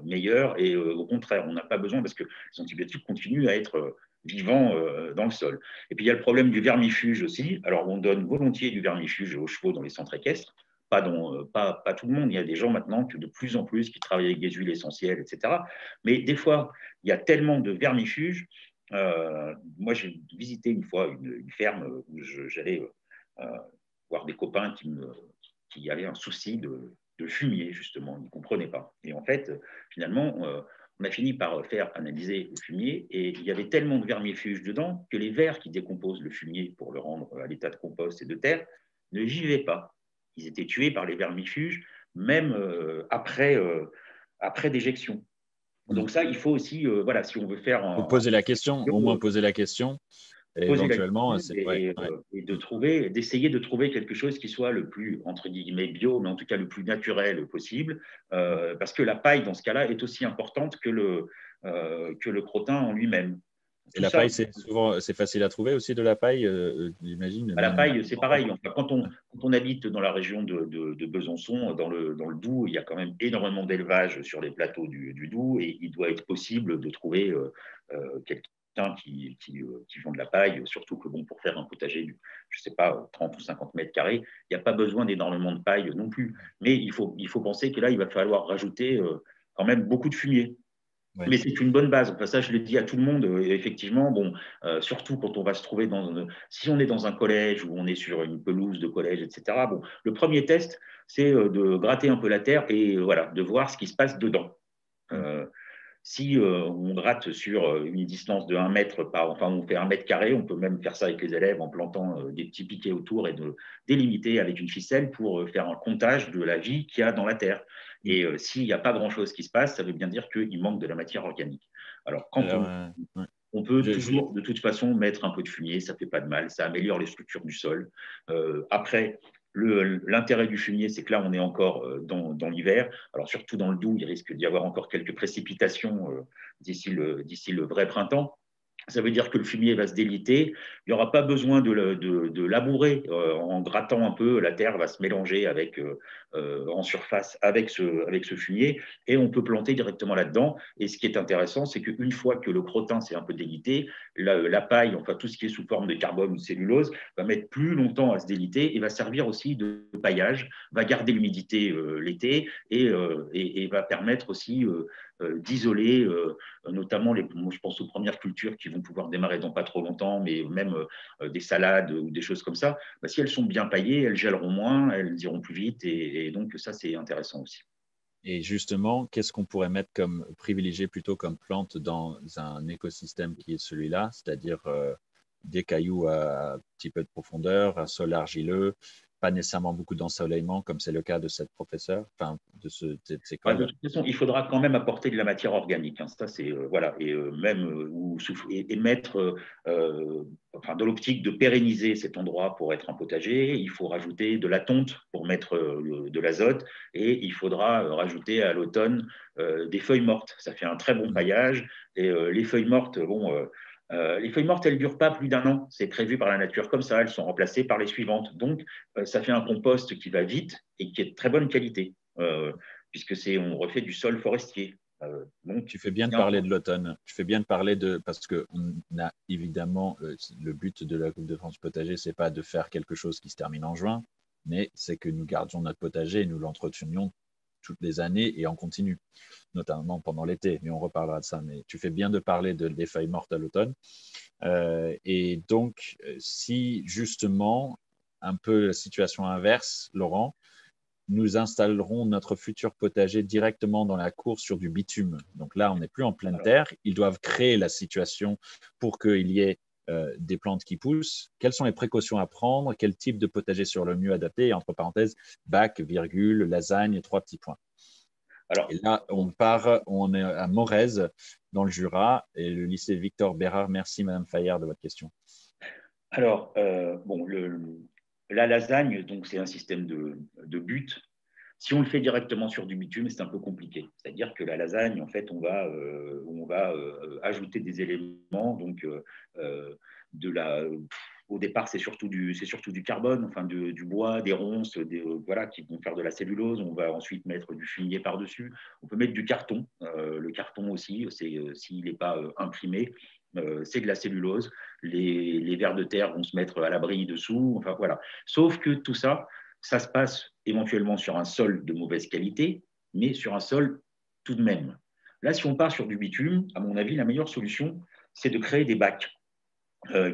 Speaker 3: meilleurs, et au contraire, on n'a pas besoin parce que les antibiotiques continuent à être vivants dans le sol. Et puis il y a le problème du vermifuge aussi. Alors on donne volontiers du vermifuge aux chevaux dans les centres équestres, pas tout le monde. Il y a des gens maintenant que de plus en plus qui travaillent avec des huiles essentielles, etc. Mais des fois, il y a tellement de vermifuge. Moi, j'ai visité une fois une ferme où j'allais voir des copains qui avaient un souci de fumier, justement. Ils ne comprenaient pas. Et en fait, finalement, on a fini par faire analyser le fumier et il y avait tellement de vermifuge dedans que les vers qui décomposent le fumier pour le rendre à l'état de compost et de terre ne vivaient pas. Ils étaient tués par les vermifuges, même après déjection. Donc ça, il faut aussi, voilà, si on veut faire
Speaker 1: Il faut poser la question, au moins poser la question. Et
Speaker 3: poser la
Speaker 1: éventuellement,
Speaker 3: question et d'essayer de trouver quelque chose qui soit le plus, entre guillemets, bio, mais en tout cas le plus naturel possible, parce que la paille, dans ce cas-là, est aussi importante que le crottin en lui-même.
Speaker 1: Et
Speaker 3: Tout
Speaker 1: la
Speaker 3: ça,
Speaker 1: paille, c'est facile à trouver aussi de la paille, j'imagine.
Speaker 3: à la
Speaker 1: Même…
Speaker 3: paille, c'est pareil. Enfin, quand on habite dans la région de Besançon, dans le Doubs, il y a quand même énormément d'élevage sur les plateaux du Doubs et il doit être possible de trouver quelqu'un qui vend de la paille, surtout que bon, pour faire un potager, je ne sais pas, 30 ou 50 mètres carrés, il n'y a pas besoin d'énormément de paille non plus. Mais il faut penser que là, il va falloir rajouter quand même beaucoup de fumier.
Speaker 1: Ouais.
Speaker 3: Mais c'est une bonne base. Enfin, ça, je le dis à tout le monde. Effectivement, bon, surtout quand on va se trouver si on est dans un collège ou on est sur une pelouse de collège, etc. Bon, le premier test, c'est de gratter un peu la terre et voilà, de voir ce qui se passe dedans. Euh, Si on gratte sur une distance de 1 mètre enfin on fait 1 mètre carré, on peut même faire ça avec les élèves en plantant des petits piquets autour et de délimiter avec une ficelle pour faire un comptage de la vie qu'il y a dans la terre. Et s'il n'y a pas grand-chose qui se passe, ça veut bien dire qu'il manque de la matière organique. Alors
Speaker 1: Ouais.
Speaker 3: on peut toujours de toute façon mettre un peu de fumier, ça ne fait pas de mal, ça améliore les structures du sol. Après, l'intérêt du fumier, c'est que là, on est encore dans l'hiver. Alors, surtout dans le Doubs, il risque d'y avoir encore quelques précipitations d'ici le vrai printemps. Ça veut dire que le fumier va se déliter. Il n'y aura pas besoin de labourer. En grattant un peu, la terre va se mélanger en surface avec ce fumier et on peut planter directement là-dedans. Et ce qui est intéressant, c'est qu'une fois que le crottin s'est un peu délité, la paille, enfin tout ce qui est sous forme de carbone ou de cellulose, va mettre plus longtemps à se déliter et va servir aussi de paillage, va garder l'humidité l'été et va permettre aussi d'isoler notamment moi, je pense aux premières cultures qui vont pouvoir démarrer dans pas trop longtemps, mais même des salades ou des choses comme ça, bah, si elles sont bien paillées, elles gèleront moins, elles iront plus vite, et donc ça c'est intéressant aussi.
Speaker 1: Et justement, qu'est-ce qu'on pourrait mettre comme privilégié plutôt comme plante dans un écosystème qui est celui-là, c'est-à-dire des cailloux à un petit peu de profondeur, un sol argileux, pas nécessairement beaucoup d'ensoleillement comme c'est le cas de cette professeure, enfin de cette
Speaker 3: Ouais,
Speaker 1: école.
Speaker 3: de toute façon, il faudra quand même apporter de la matière organique. Hein. Ça, c'est voilà, et même et mettre, enfin, dans l'optique de pérenniser cet endroit pour être un potager, il faut rajouter de la tonte pour mettre de l'azote, et il faudra rajouter à l'automne des feuilles mortes. Ça fait un très bon paillage. Et les feuilles mortes, les feuilles mortes, elles ne durent pas plus d'1 an. C'est prévu par la nature comme ça. Elles sont remplacées par les suivantes. Donc, ça fait un compost qui va vite et qui est de très bonne qualité. Puisque on refait du sol forestier. Donc,
Speaker 1: Tu fais bien de parler de l'automne. Tu fais bien de parler parce qu'on a évidemment le but de la Coupe de France du potager, c'est pas de faire quelque chose qui se termine en juin, mais c'est que nous gardions notre potager et nous l'entretenions toutes les années et en continu, notamment pendant l'été, mais on reparlera de ça. Mais tu fais bien de parler des feuilles mortes à l'automne. Et donc, si justement, un peu la situation inverse, Laurent, nous installerons notre futur potager directement dans la cour sur du bitume. Donc là, on n'est plus en pleine terre. Ils doivent créer la situation pour qu'il y ait des plantes qui poussent. Quelles sont les précautions à prendre? Quel type de potager sera le mieux adapté? Et entre parenthèses, bac, virgule, lasagne, 3 petits points. Alors, et là, on est à Morez, dans le Jura, et le lycée Victor Bérard. Merci, Madame Fayard, de votre question.
Speaker 3: Alors, la lasagne, donc c'est un système de butte. Si on le fait directement sur du bitume, c'est un peu compliqué. C'est-à-dire que la lasagne, en fait, on va ajouter des éléments. Donc, au départ, c'est surtout du carbone, enfin du bois, des ronces, voilà, qui vont faire de la cellulose. On va ensuite mettre du fumier par-dessus. On peut mettre du carton. Le carton aussi, s'il n'est pas imprimé, c'est de la cellulose. Les vers de terre vont se mettre à l'abri dessous. Enfin, voilà. Sauf que tout ça, ça se passe éventuellement sur un sol de mauvaise qualité, mais sur un sol tout de même. Là, si on part sur du bitume, à mon avis, la meilleure solution, c'est de créer des bacs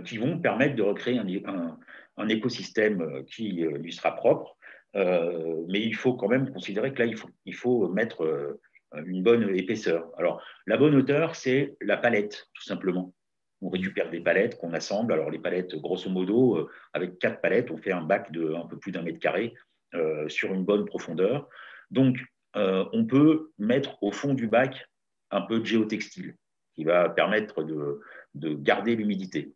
Speaker 3: qui vont permettre de recréer un écosystème qui lui sera propre. Mais il faut quand même considérer que là, il faut mettre une bonne épaisseur. Alors, la bonne hauteur, c'est la palette, tout simplement. On récupère des palettes qu'on assemble. Alors, les palettes, grosso modo, avec 4 palettes, on fait un bac de un peu plus d'1 mètre carré sur une bonne profondeur. Donc, on peut mettre au fond du bac un peu de géotextile qui va permettre de garder l'humidité.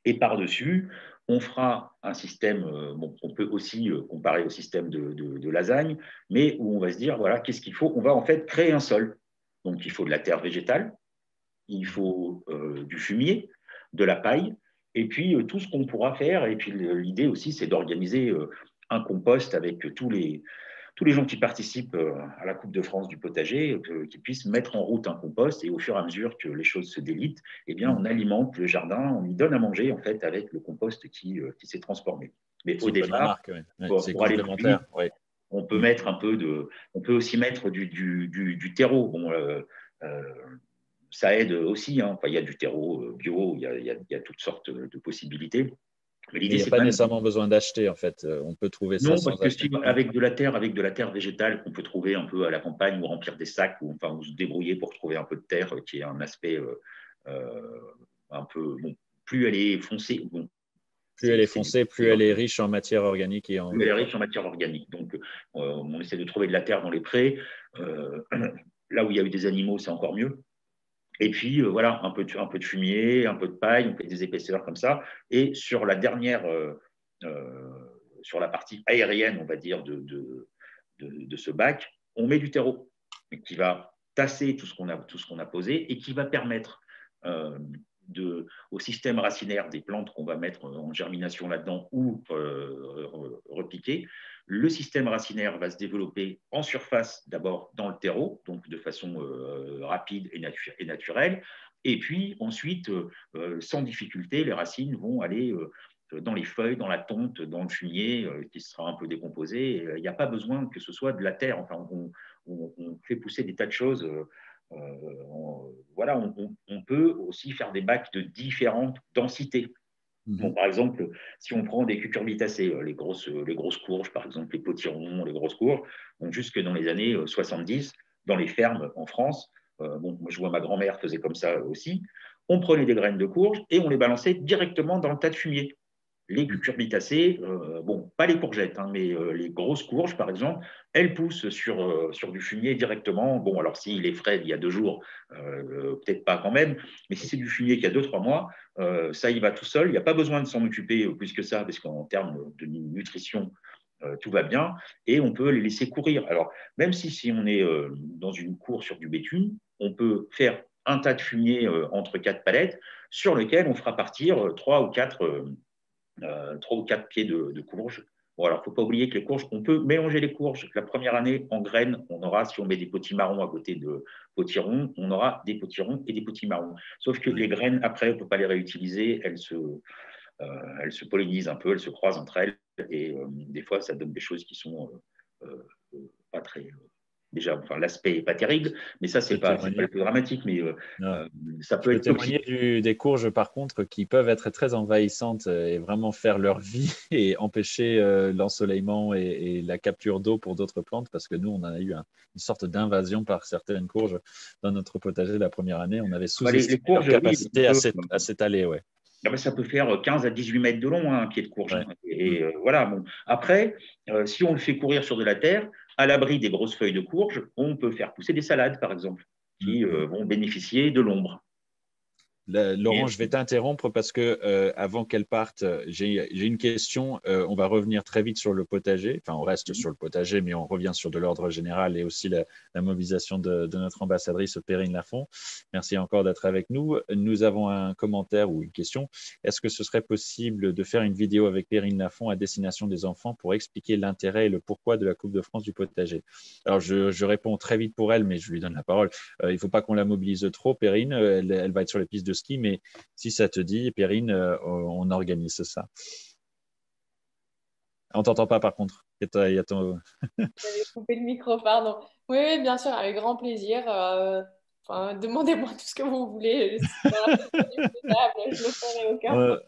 Speaker 3: Et par-dessus, on fera un système, on peut aussi comparer au système de lasagne, mais où on va se dire, voilà, qu'est-ce qu'il faut? On va en fait créer un sol. Donc, il faut de la terre végétale, il faut du fumier, de la paille, et puis tout ce qu'on pourra faire. Et puis l'idée aussi, c'est d'organiser un compost avec tous les gens qui participent à la Coupe de France du potager, qui puissent mettre en route un compost, et au fur et à mesure que les choses se délitent, eh bien, on alimente le jardin, on lui donne à manger en fait avec le compost qui s'est transformé. Mais au départ, pour aller plus vite, on peut mettre on peut aussi mettre du terreau. Bon, ça aide aussi. Hein. Enfin, il y a du terreau bio, il y a toutes sortes de possibilités.
Speaker 1: Mais l'idée, il n'y a pas nécessairement besoin d'acheter, en fait. On peut trouver ça
Speaker 3: sans parce que avec de la terre végétale qu'on peut trouver un peu à la campagne ou remplir des sacs ou se débrouiller pour trouver un peu de terre qui est un aspect un peu… Bon, plus elle est foncée… Bon,
Speaker 1: plus elle est foncée, plus elle est riche en matière organique.
Speaker 3: Plus elle est riche en matière organique. Donc, on essaie de trouver de la terre dans les prés. Là où il y a eu des animaux, c'est encore mieux. Et puis, voilà, un peu de fumier, un peu de paille, on fait des épaisseurs comme ça. Et sur la dernière, sur la partie aérienne, on va dire, de ce bac, on met du terreau qui va tasser tout ce qu'on a posé et qui va permettre au système racinaire des plantes qu'on va mettre en germination là-dedans ou repiquer. Le système racinaire va se développer en surface, d'abord dans le terreau, donc de façon rapide et naturelle. Et puis ensuite, sans difficulté, les racines vont aller dans les feuilles, dans la tonte, dans le fumier qui sera un peu décomposé. Il n'y a pas besoin que ce soit de la terre. Enfin, on fait pousser des tas de choses. Voilà, on peut aussi faire des bacs de différentes densités. Bon, par exemple, si on prend des cucurbitacées, les grosses courges, par exemple les potirons, les grosses courges, donc jusque dans les années 70, dans les fermes en France, bon, moi je vois ma grand-mère faisait comme ça aussi, on prenait des graines de courge et on les balançait directement dans le tas de fumier. Les cucurbitacées, bon, pas les courgettes, hein, mais les grosses courges, par exemple, elles poussent sur du fumier directement. Bon, alors s'il est frais il y a 2 jours, peut-être pas quand même, mais si c'est du fumier qui a 2-3 mois, ça y va tout seul. Il n'y a pas besoin de s'en occuper plus que ça, parce qu'en termes de nutrition, tout va bien, et on peut les laisser courir. Alors, même si on est dans une cour sur du bitume, on peut faire un tas de fumier entre 4 palettes, sur lequel on fera partir 3 ou 4 pieds de courge. Bon, alors, il ne faut pas oublier que les courges, on peut mélanger les courges. La première année, en graines, on aura, si on met des potimarrons à côté de potirons, on aura des potirons et des potimarrons. Sauf que les graines, après, on ne peut pas les réutiliser. Elles se pollinisent un peu, elles se croisent entre elles. Et des fois, ça donne des choses qui sont pas très déjà, enfin, l'aspect n'est pas terrible, mais ça, c'est pas le plus dramatique, mais ça peut être toxique.
Speaker 1: Des courges, par contre, qui peuvent être très envahissantes et vraiment faire leur vie et empêcher l'ensoleillement et la capture d'eau pour d'autres plantes, parce que nous, on a eu une sorte d'invasion par certaines courges dans notre potager la première année. On avait sous-estimé leur capacité à s'étaler. Ouais.
Speaker 3: Ça peut faire 15 à 18 mètres de long, un pied de courge.
Speaker 1: Ouais.
Speaker 3: Et voilà. Bon. Après, si on le fait courir sur de la terre, à l'abri des grosses feuilles de courge, on peut faire pousser des salades, par exemple, qui vont bénéficier de l'ombre.
Speaker 1: Laurent, je vais t'interrompre parce que avant qu'elle parte, j'ai une question. On va revenir très vite sur le potager. Enfin, on reste sur le potager, mais on revient sur de l'ordre général et aussi la mobilisation de notre ambassadrice Perrine Lafont. Merci encore d'être avec nous. Nous avons un commentaire ou une question. Est-ce que ce serait possible de faire une vidéo avec Perrine Lafont à destination des enfants pour expliquer l'intérêt et le pourquoi de la Coupe de France du potager? Alors, je réponds très vite pour elle, mais je lui donne la parole. Il ne faut pas qu'on la mobilise trop, Perrine. Elle va être sur les pistes de ski, mais si ça te dit, Perrine, on organise ça. On t'entend pas par contre.
Speaker 2: J'avais coupé le micro, pardon. Oui, bien sûr, avec grand plaisir. Demandez-moi tout ce que vous voulez. Je le ferai aucun problème.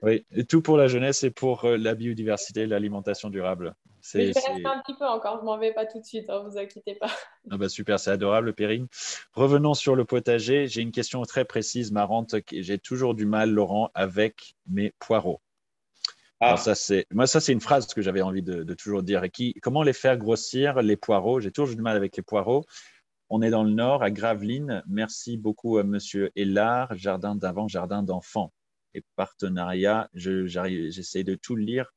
Speaker 1: Oui, et tout pour la jeunesse et pour la biodiversité, l'alimentation durable.
Speaker 2: Mais je vais rester un petit peu encore, je m'en vais pas tout de suite, vous inquiétez pas.
Speaker 1: Ah bah super, c'est adorable, Perrine. Revenons sur le potager. J'ai une question très précise, marrante. J'ai toujours du mal, Laurent, avec mes poireaux. Alors ça, c'est une phrase que j'avais envie de toujours dire. Comment les faire grossir, les poireaux? J'ai toujours du mal avec les poireaux. On est dans le Nord, à Gravelines. Merci beaucoup à Monsieur Hélard, jardin d'avant, jardin d'enfants. Et partenariat, j'essaie de tout lire.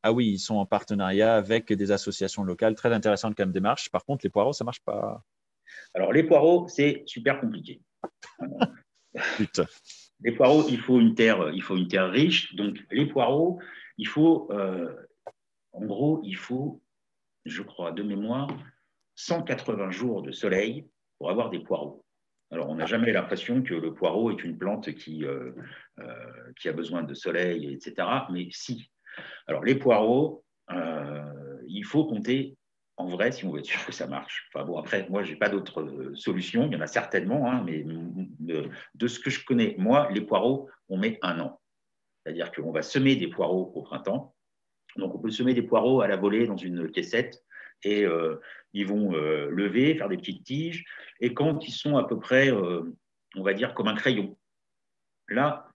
Speaker 1: Ah oui, ils sont en partenariat avec des associations locales. Très intéressante comme démarche. Par contre, les poireaux, ça ne marche pas.
Speaker 3: Alors, les poireaux, c'est super compliqué.
Speaker 1: Putain.
Speaker 3: Les poireaux, il faut une terre riche. Donc, les poireaux, il faut, en gros, il faut, je crois, de mémoire, 180 jours de soleil pour avoir des poireaux. Alors, on n'a jamais l'impression que le poireau est une plante qui a besoin de soleil, etc. Mais si. Alors, les poireaux, il faut compter, en vrai, si on veut être sûr que ça marche. Enfin bon, après, moi, je n'ai pas d'autres solutions. Il y en a certainement, hein, mais de ce que je connais, moi, les poireaux, on met 1 an. C'est-à-dire qu'on va semer des poireaux au printemps. Donc, on peut semer des poireaux à la volée dans une caissette et ils vont lever, faire des petites tiges. Et quand ils sont à peu près, on va dire, comme un crayon, là,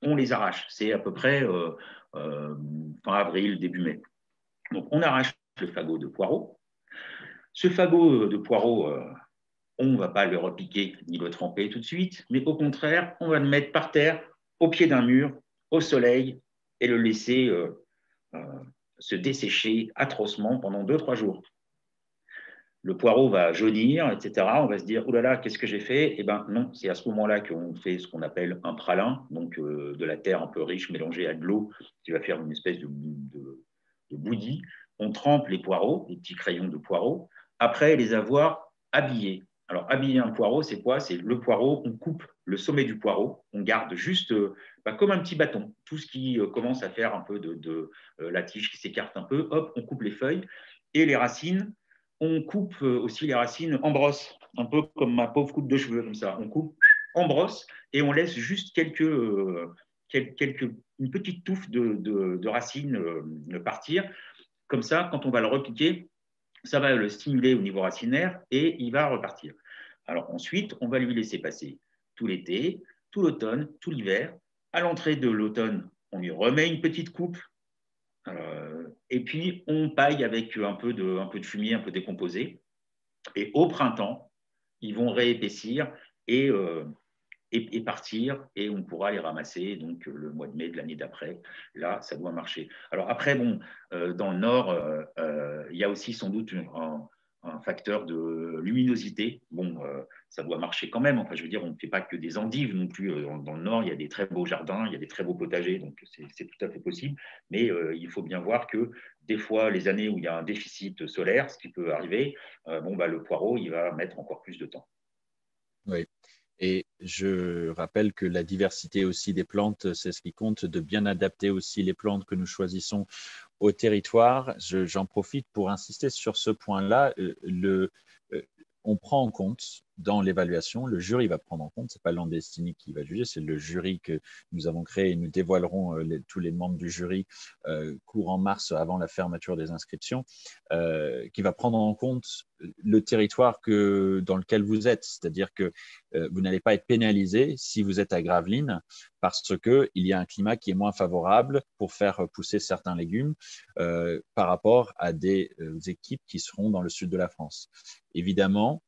Speaker 3: on les arrache. C'est à peu près fin avril, début mai. Donc, on arrache le fagot de poireaux. Ce fagot de poireaux, on ne va pas le repiquer ni le tremper tout de suite, mais au contraire, on va le mettre par terre, au pied d'un mur, au soleil, et le laisser se dessécher atrocement pendant 2-3 jours. Le poireau va jaunir, etc. On va se dire, oh là là, qu'est-ce que j'ai fait? Eh bien non, c'est à ce moment-là qu'on fait ce qu'on appelle un pralin, donc de la terre un peu riche mélangée à de l'eau, qui va faire une espèce de bouillie. On trempe les poireaux, les petits crayons de poireaux, après les avoir habillés. Alors, habiller un poireau, c'est quoi? C'est le poireau, on coupe le sommet du poireau, on garde juste comme un petit bâton. Tout ce qui commence à faire un peu de la tige qui s'écarte un peu, hop, on coupe les feuilles et les racines. On coupe aussi les racines en brosse, un peu comme ma pauvre coupe de cheveux, comme ça. On coupe en brosse et on laisse juste une petite touffe de racines partir. Comme ça, quand on va le repiquer, ça va le stimuler au niveau racinaire et il va repartir. Alors ensuite, on va lui laisser passer tout l'été, tout l'automne, tout l'hiver. À l'entrée de l'automne, on lui remet une petite coupe et puis on paille avec un peu de fumier un peu décomposé. Et au printemps, ils vont réépaissir et partir et on pourra les ramasser donc le mois de mai de l'année d'après. Là, ça doit marcher. Alors après, bon, dans le nord, il y a aussi sans doute un facteur de luminosité. Bon, ça doit marcher quand même. Enfin, je veux dire, on ne fait pas que des endives non plus. Dans le nord, il y a des très beaux jardins, il y a des très beaux potagers, donc c'est tout à fait possible. Mais il faut bien voir que des fois, les années où il y a un déficit solaire, ce qui peut arriver, le poireau, il va mettre encore plus de temps.
Speaker 1: Oui. Et je rappelle que la diversité aussi des plantes, c'est ce qui compte, de bien adapter aussi les plantes que nous choisissons au territoire, j'en profite pour insister sur ce point-là. On prend en compte dans l'évaluation, le jury va prendre en compte, ce n'est pas Landestini qui va juger, c'est le jury que nous avons créé et nous dévoilerons tous les membres du jury courant mars avant la fermeture des inscriptions, qui va prendre en compte le territoire dans lequel vous êtes. C'est-à-dire que vous n'allez pas être pénalisé si vous êtes à Gravelines parce qu'il y a un climat qui est moins favorable pour faire pousser certains légumes par rapport à des équipes qui seront dans le sud de la France. Évidemment,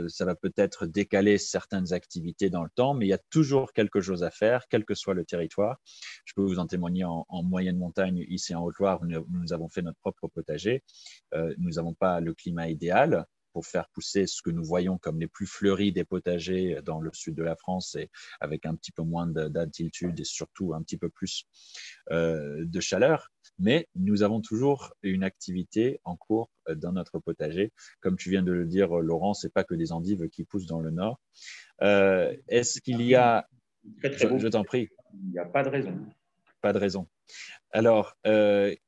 Speaker 1: ça va peut-être décaler certaines activités dans le temps, mais il y a toujours quelque chose à faire, quel que soit le territoire. Je peux vous en témoigner en moyenne montagne, ici en Haute-Loire, où nous avons fait notre propre potager. Nous n'avons pas le climat idéal pour faire pousser ce que nous voyons comme les plus fleuris des potagers dans le sud de la France et avec un petit peu moins d'altitude et surtout un petit peu plus de chaleur. Mais nous avons toujours une activité en cours dans notre potager. Comme tu viens de le dire, Laurent, ce n'est pas que des endives qui poussent dans le nord. Est-ce qu'il y a… Je t'en prie.
Speaker 3: Il n'y a pas de raison.
Speaker 1: Pas de raison. Alors,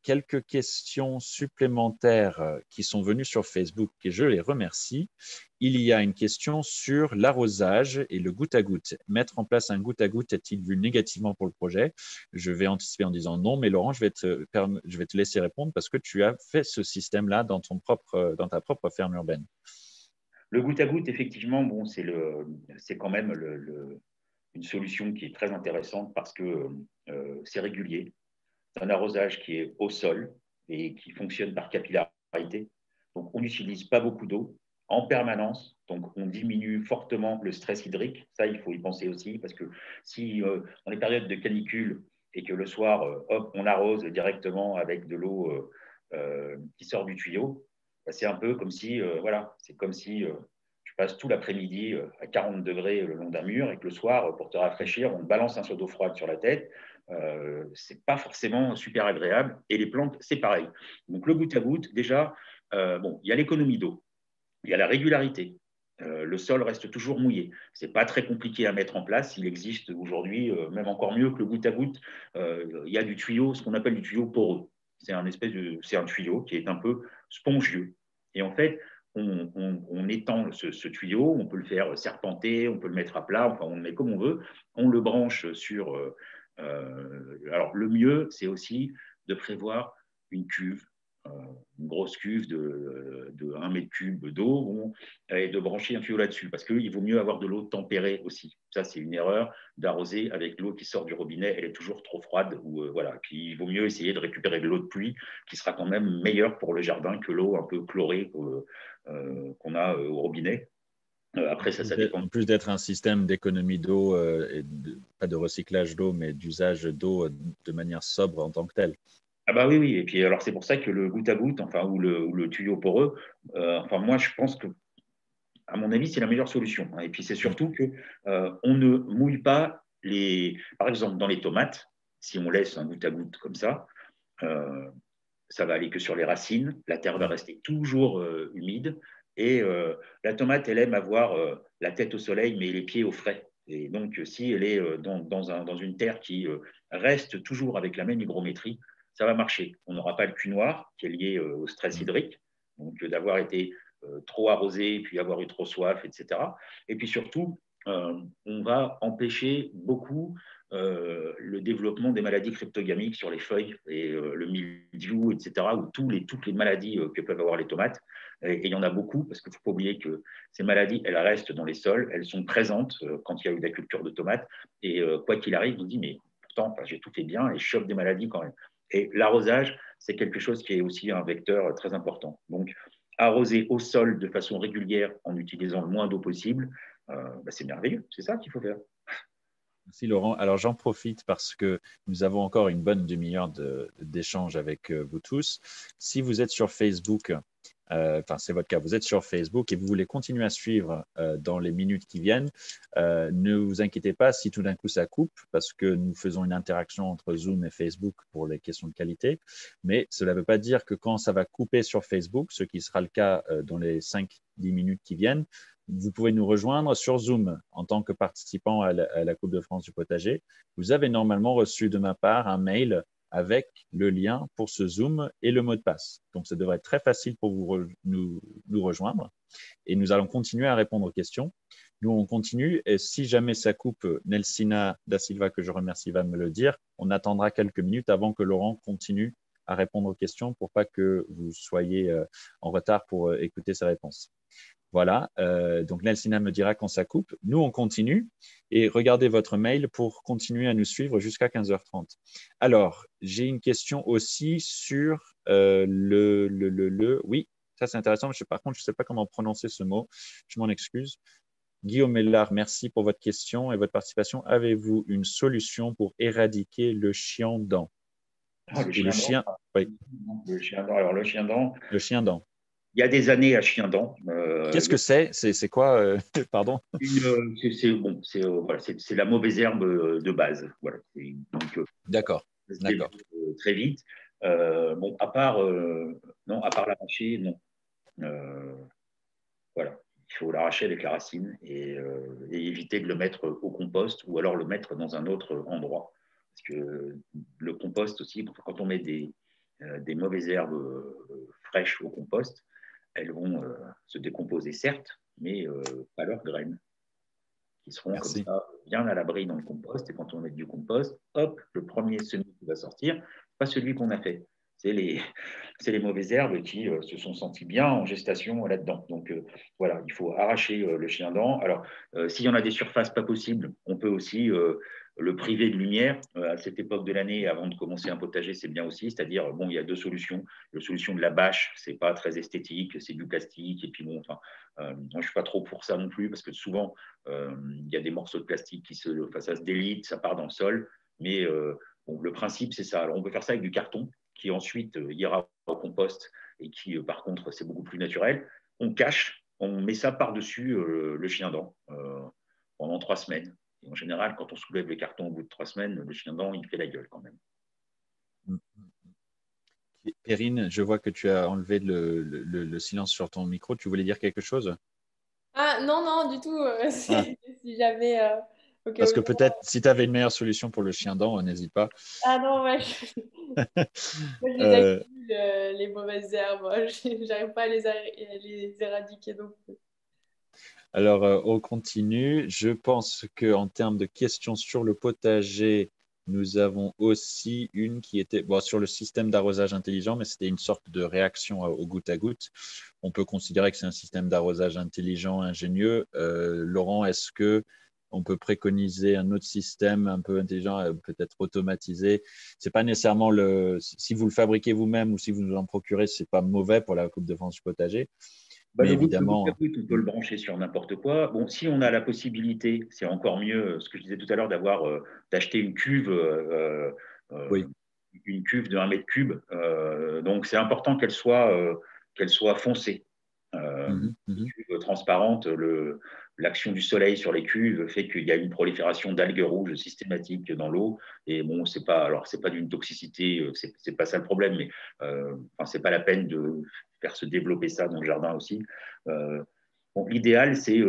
Speaker 1: quelques questions supplémentaires qui sont venues sur Facebook et je les remercie. Il y a une question sur l'arrosage et le goutte à goutte. Mettre en place un goutte à goutte est-il vu négativement pour le projet? Je vais anticiper en disant non, mais Laurent, je vais te laisser répondre parce que tu as fait ce système-là dans ta propre ferme urbaine.
Speaker 3: Le goutte à goutte, effectivement, bon, c'est quand même une solution qui est très intéressante parce que c'est régulier. C'est un arrosage qui est au sol et qui fonctionne par capillarité. Donc, on n'utilise pas beaucoup d'eau en permanence. Donc, on diminue fortement le stress hydrique. Ça, il faut y penser aussi parce que si dans les périodes de canicule et que le soir, hop, on arrose directement avec de l'eau qui sort du tuyau, bah, c'est un peu comme si, c'est comme si tu passes tout l'après-midi à 40 degrés le long d'un mur et que le soir, pour te rafraîchir, on te balance un seau d'eau froide sur la tête. C'est pas forcément super agréable. Et les plantes, c'est pareil. Donc, le goutte à goutte, déjà, il y a l'économie d'eau, il y a la régularité. Le sol reste toujours mouillé. Ce n'est pas très compliqué à mettre en place. Il existe aujourd'hui, même encore mieux que le goutte à goutte, il y a du tuyau, ce qu'on appelle du tuyau poreux. C'est un tuyau qui est un peu spongieux. Et en fait, on étend ce tuyau, on peut le faire serpenter, on peut le mettre à plat, enfin on le met comme on veut, on le branche sur… alors le mieux, c'est aussi de prévoir une cuve, une grosse cuve de 1 mètre cube d'eau et de brancher un tuyau là-dessus parce qu'il vaut mieux avoir de l'eau tempérée aussi. Ça, c'est une erreur d'arroser avec l'eau qui sort du robinet, elle est toujours trop froide. Voilà. Puis, il vaut mieux essayer de récupérer de l'eau de pluie qui sera quand même meilleure pour le jardin que l'eau un peu chlorée qu'on a au robinet. Après, ça dépend.
Speaker 1: En plus d'être un système d'économie d'eau, pas de recyclage d'eau, mais d'usage d'eau de manière sobre en tant que telle.
Speaker 3: Ah bah oui, oui. Et puis alors c'est pour ça que le goutte à goutte, enfin ou le tuyau poreux, enfin moi je pense que à mon avis c'est la meilleure solution. Et puis c'est surtout que on ne mouille pas par exemple dans les tomates, si on laisse un goutte à goutte comme ça va aller que sur les racines, la terre va rester toujours humide et la tomate elle aime avoir la tête au soleil mais les pieds au frais. Et donc si elle est dans une terre qui reste toujours avec la même hygrométrie, ça va marcher. On n'aura pas le cul noir qui est lié au stress hydrique, donc d'avoir été trop arrosé, puis avoir eu trop soif, etc. Et puis surtout, on va empêcher beaucoup le développement des maladies cryptogamiques sur les feuilles et le mildiou, etc., ou toutes les maladies que peuvent avoir les tomates. Et il y en a beaucoup, parce qu'il ne faut pas oublier que ces maladies, elles restent dans les sols, elles sont présentes quand il y a eu la culture de tomates. Et quoi qu'il arrive, on dit, mais pourtant, j'ai tout fait bien et je chope des maladies quand même. Et l'arrosage, c'est quelque chose qui est aussi un vecteur très important. Donc, arroser au sol de façon régulière en utilisant le moins d'eau possible, c'est merveilleux. C'est ça qu'il faut faire.
Speaker 1: Merci Laurent. Alors j'en profite parce que nous avons encore une bonne demi-heure d'échange avec vous tous. Si vous êtes sur Facebook, c'est votre cas, vous êtes sur Facebook et vous voulez continuer à suivre dans les minutes qui viennent, ne vous inquiétez pas si tout d'un coup ça coupe parce que nous faisons une interaction entre Zoom et Facebook pour les questions de qualité. Mais cela ne veut pas dire que quand ça va couper sur Facebook, ce qui sera le cas dans les 5-10 minutes qui viennent, vous pouvez nous rejoindre sur Zoom en tant que participant à la Coupe de France du potager. Vous avez normalement reçu de ma part un mail avec le lien pour ce Zoom et le mot de passe. Donc, ça devrait être très facile pour vous nous rejoindre. Et nous allons continuer à répondre aux questions. Nous, on continue. Et si jamais ça coupe, Nelsina da Silva, que je remercie, va me le dire. On attendra quelques minutes avant que Laurent continue à répondre aux questions pour pas que vous soyez en retard pour écouter ses réponses. Voilà, donc Nelsina me dira quand ça coupe. Nous, on continue et regardez votre mail pour continuer à nous suivre jusqu'à 15h30. Alors, j'ai une question aussi sur Oui, ça c'est intéressant. Par contre, je ne sais pas comment prononcer ce mot. Je m'en excuse. Guillaume Mellard, merci pour votre question et votre participation. Avez-vous une solution pour éradiquer le chien-dent?
Speaker 3: Le chien-dent.
Speaker 1: Oui.
Speaker 3: Le chien-dent. Alors, le chien-dent.
Speaker 1: Le chien-dent.
Speaker 3: Il y a des années à chien-dent.
Speaker 1: Qu'est-ce que c'est? C'est quoi? Pardon.
Speaker 3: C'est la mauvaise herbe de base. Voilà.
Speaker 1: D'accord.
Speaker 3: Très vite. À part l'arracher, non. Voilà. Il faut l'arracher avec la racine et éviter de le mettre au compost ou alors le mettre dans un autre endroit. Parce que le compost aussi, quand on met des mauvaises herbes fraîches au compost, elles vont se décomposer, certes, mais pas leurs graines, qui seront comme ça bien à l'abri dans le compost. Et quand on met du compost, hop, le premier semis qui va sortir, pas celui qu'on a fait. C'est les mauvaises herbes qui se sont senties bien en gestation là-dedans. Donc voilà, il faut arracher le chien-dent. Alors, s'il y en a des surfaces pas possibles, on peut aussi le priver de lumière. À cette époque de l'année, avant de commencer un potager, c'est bien aussi. C'est-à-dire, il y a deux solutions. La solution de la bâche, c'est pas très esthétique, c'est du plastique. Et puis moi, je suis pas trop pour ça non plus, parce que souvent, il y a des morceaux de plastique ça se délite, ça part dans le sol. Mais le principe, c'est ça. Alors, on peut faire ça avec du carton, qui ensuite ira au compost et qui, par contre, c'est beaucoup plus naturel. On cache, on met ça par-dessus le chien-dent pendant 3 semaines. Et en général, quand on soulève le carton au bout de 3 semaines, le chien-dent, il fait la gueule quand même.
Speaker 1: Perrine, je vois que tu as enlevé le silence sur ton micro. Tu voulais dire quelque chose?
Speaker 2: Ah non, du tout. Si j'avais...
Speaker 1: Parce que peut-être, si tu avais une meilleure solution pour le chien-dent, n'hésite pas.
Speaker 2: Ah non, ouais. Moi, je les accumule, les mauvaises herbes. J'arrive pas à les éradiquer non plus.
Speaker 1: Alors, on continue. Je pense qu'en termes de questions sur le potager, nous avons aussi une qui était sur le système d'arrosage intelligent, mais c'était une sorte de réaction au goutte à goutte. On peut considérer que c'est un système d'arrosage intelligent, ingénieux. Laurent, est-ce que on peut préconiser un autre système un peu intelligent, peut-être automatisé? C'est pas nécessairement si vous le fabriquez vous-même ou si vous nous en procurez, c'est pas mauvais pour la Coupe de France du potager. Mais évidemment,
Speaker 3: on peut le brancher sur n'importe quoi. Bon, si on a la possibilité, c'est encore mieux. Ce que je disais tout à l'heure, d'acheter une cuve,
Speaker 1: oui.
Speaker 3: une cuve de 1 mètre cube. Donc, c'est important qu'elle soit foncée. Les cuves transparentes, l'action du soleil sur les cuves fait qu'il y a une prolifération d'algues rouges systématique dans l'eau. Et bon, c'est pas d'une toxicité, c'est pas ça le problème, mais c'est pas la peine de faire se développer ça dans le jardin aussi. L'idéal, c'est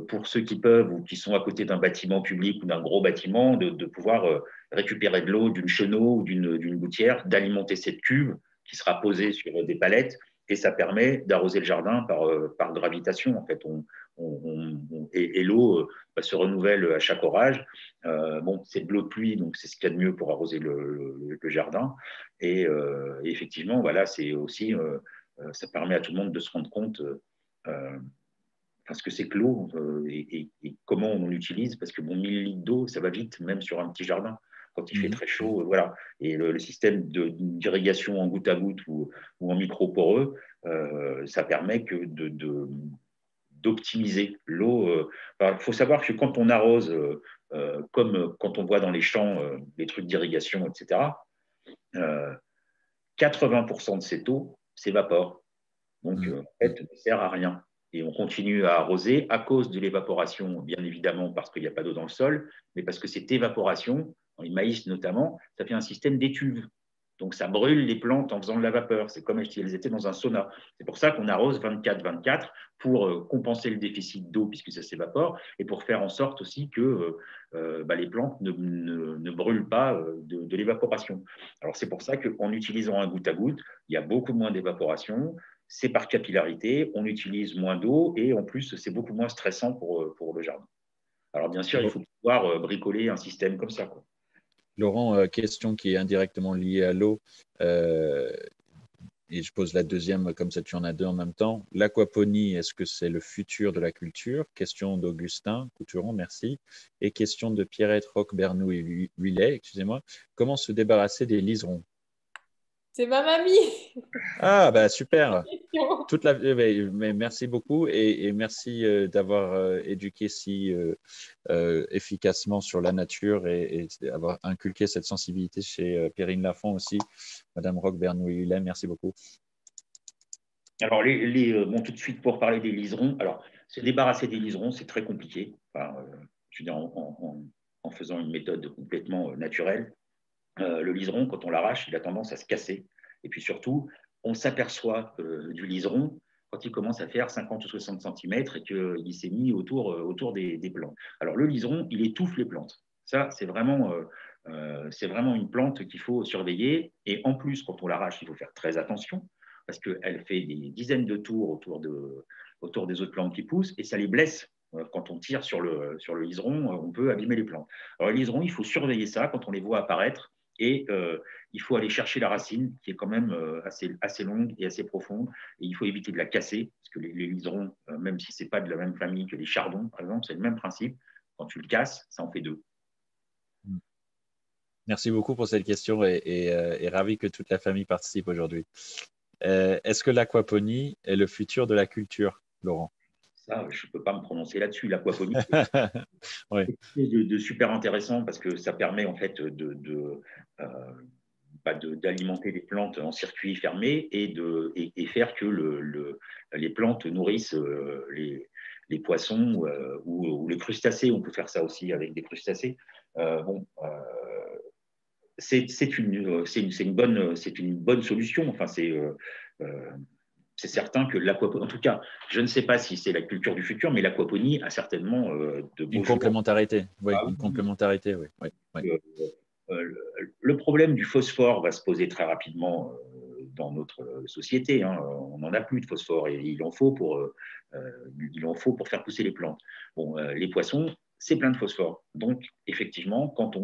Speaker 3: pour ceux qui peuvent ou qui sont à côté d'un bâtiment public ou d'un gros bâtiment, de pouvoir récupérer de l'eau d'une chenot ou d'une gouttière, d'alimenter cette cuve qui sera posée sur des palettes. Et ça permet d'arroser le jardin par gravitation. En fait, et l'eau se renouvelle à chaque orage. C'est de l'eau de pluie, donc c'est ce qu'il y a de mieux pour arroser le jardin. Et effectivement, voilà, c'est aussi, ça permet à tout le monde de se rendre compte ce que c'est que l'eau et comment on l'utilise. Parce que 1000 litres d'eau, ça va vite, même sur un petit jardin. Quand il fait très chaud, voilà. Et le système d'irrigation en goutte à goutte ou en micro-poreux, ça permet d'optimiser l'eau. Il faut savoir que quand on arrose, comme quand on voit dans les champs des trucs d'irrigation, etc., 80% de cette eau s'évapore. Donc, en fait, ne sert à rien. Et on continue à arroser à cause de l'évaporation, bien évidemment, parce qu'il n'y a pas d'eau dans le sol, mais parce que cette évaporation, dans les maïs notamment, ça fait un système d'étuve. Donc, ça brûle les plantes en faisant de la vapeur. C'est comme si elles étaient dans un sauna. C'est pour ça qu'on arrose 24-24 pour compenser le déficit d'eau puisque ça s'évapore et pour faire en sorte aussi que les plantes ne brûlent pas de l'évaporation. Alors, c'est pour ça qu'en utilisant un goutte à goutte, il y a beaucoup moins d'évaporation. C'est par capillarité, on utilise moins d'eau et en plus, c'est beaucoup moins stressant pour le jardin. Alors, bien sûr, il faut pouvoir bricoler un système comme ça, quoi.
Speaker 1: Laurent, question qui est indirectement liée à l'eau, et je pose la deuxième, comme ça tu en as deux en même temps. L'aquaponie, est-ce que c'est le futur de la culture? Question d'Augustin Couturon, merci. Et question de Pierrette Roch-Bernoux-Huillet, excusez-moi. Comment se débarrasser des liserons?
Speaker 2: C'est ma mamie.
Speaker 1: Ah, bah super. Mais merci beaucoup et merci d'avoir éduqué si efficacement sur la nature et d'avoir inculqué cette sensibilité chez Perrine Lafont aussi. Madame Roch-Bernoux-Huillet, merci beaucoup.
Speaker 3: Alors, tout de suite, pour parler des liserons, alors, se débarrasser des liserons, c'est très compliqué. Enfin, je veux dire, en faisant une méthode complètement naturelle. Le liseron, quand on l'arrache, il a tendance à se casser. Et puis surtout, on s'aperçoit du liseron quand il commence à faire 50 ou 60 cm et qu'il s'est mis autour des plantes. Alors, le liseron, il étouffe les plantes. Ça, c'est vraiment une plante qu'il faut surveiller. Et en plus, quand on l'arrache, il faut faire très attention parce qu'elle fait des dizaines de tours autour des autres plantes qui poussent et ça les blesse. Quand on tire sur le liseron, on peut abîmer les plantes. Alors, les liserons, il faut surveiller ça quand on les voit apparaître et il faut aller chercher la racine qui est quand même assez longue et assez profonde et il faut éviter de la casser parce que les liserons, même si ce n'est pas de la même famille que les chardons, par exemple, c'est le même principe. Quand tu le casses, ça en fait deux.
Speaker 1: Merci beaucoup pour cette question et ravi que toute la famille participe aujourd'hui. Est-ce que l'aquaponie est le futur de la culture, Laurent?
Speaker 3: Ça, je ne peux pas me prononcer là-dessus. L'aquaponie,
Speaker 1: oui.
Speaker 3: c'est de super intéressant parce que ça permet en fait d'alimenter les plantes en circuit fermé et faire que les plantes nourrissent les poissons ou les crustacés. On peut faire ça aussi avec des crustacés. C'est une bonne solution. Enfin, c'est certain que l'aquaponie, en tout cas, je ne sais pas si c'est la culture du futur, mais l'aquaponie a certainement de beaux
Speaker 1: Une complémentarité, oui, une complémentarité, oui. Oui.
Speaker 3: Le problème du phosphore va se poser très rapidement dans notre société. Hein. On n'en a plus de phosphore et il en faut pour faire pousser les plantes. Bon, les poissons, c'est plein de phosphore. Donc, effectivement, quand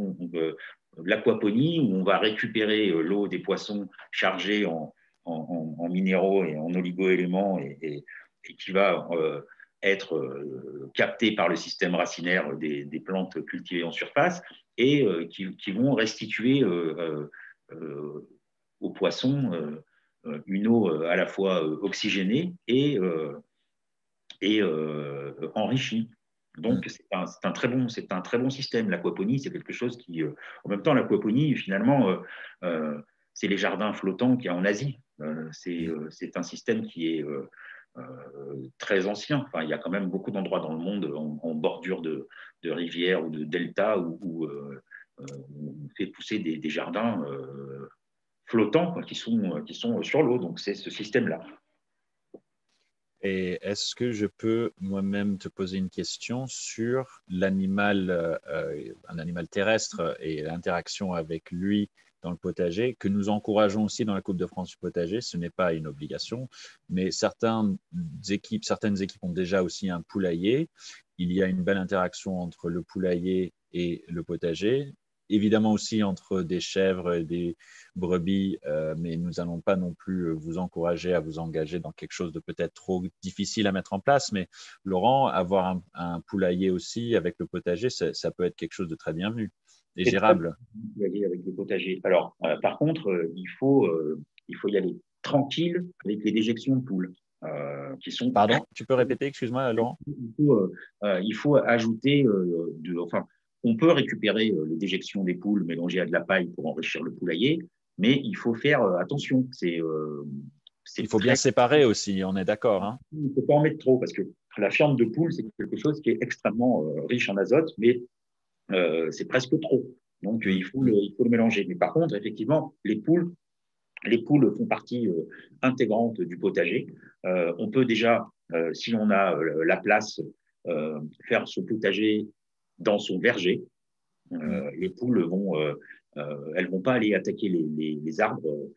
Speaker 3: l'aquaponie, où on va récupérer l'eau des poissons chargée en minéraux et en oligo-éléments et qui va être captée par le système racinaire des plantes cultivées en surface et qui vont restituer aux poissons une eau à la fois oxygénée et enrichie. Donc, c'est un très bon système. L'aquaponie, c'est quelque chose qui… en même temps, l'aquaponie, finalement, c'est les jardins flottants qu'il y a en Asie. C'est un système qui est très ancien. Enfin, il y a quand même beaucoup d'endroits dans le monde en bordure de rivières ou de deltas où on fait pousser des jardins flottants quoi, qui sont sur l'eau. Donc, c'est ce système-là.
Speaker 1: Et est-ce que je peux moi-même te poser une question sur l'animal, un animal terrestre et l'interaction avec lui dans le potager, que nous encourageons aussi dans la Coupe de France du potager. Ce n'est pas une obligation, mais certaines équipes ont déjà aussi un poulailler. Il y a une belle interaction entre le poulailler et le potager. Évidemment aussi entre des chèvres et des brebis, mais nous n'allons pas non plus vous encourager à vous engager dans quelque chose de peut-être trop difficile à mettre en place. Mais Laurent, avoir un poulailler aussi avec le potager, ça peut être quelque chose de très bienvenu et gérable.
Speaker 3: Avec le potager. Alors, par contre, il faut y aller tranquille avec les déjections de poules. Qui sont…
Speaker 1: Pardon, tu peux répéter, excuse-moi, Laurent?
Speaker 3: Il faut ajouter, enfin, on peut récupérer les déjections des poules mélangées à de la paille pour enrichir le poulailler, mais il faut faire attention.
Speaker 1: Il faut bien séparer aussi, on est d'accord. Hein.
Speaker 3: Il ne faut pas en mettre trop parce que la fiente de poule, c'est quelque chose qui est extrêmement riche en azote, mais c'est presque trop. Donc, il faut le mélanger. Mais par contre, effectivement, les poules font partie intégrante du potager. On peut déjà, si on a la place, faire son potager dans son verger. Les poules elles vont pas aller attaquer les arbres,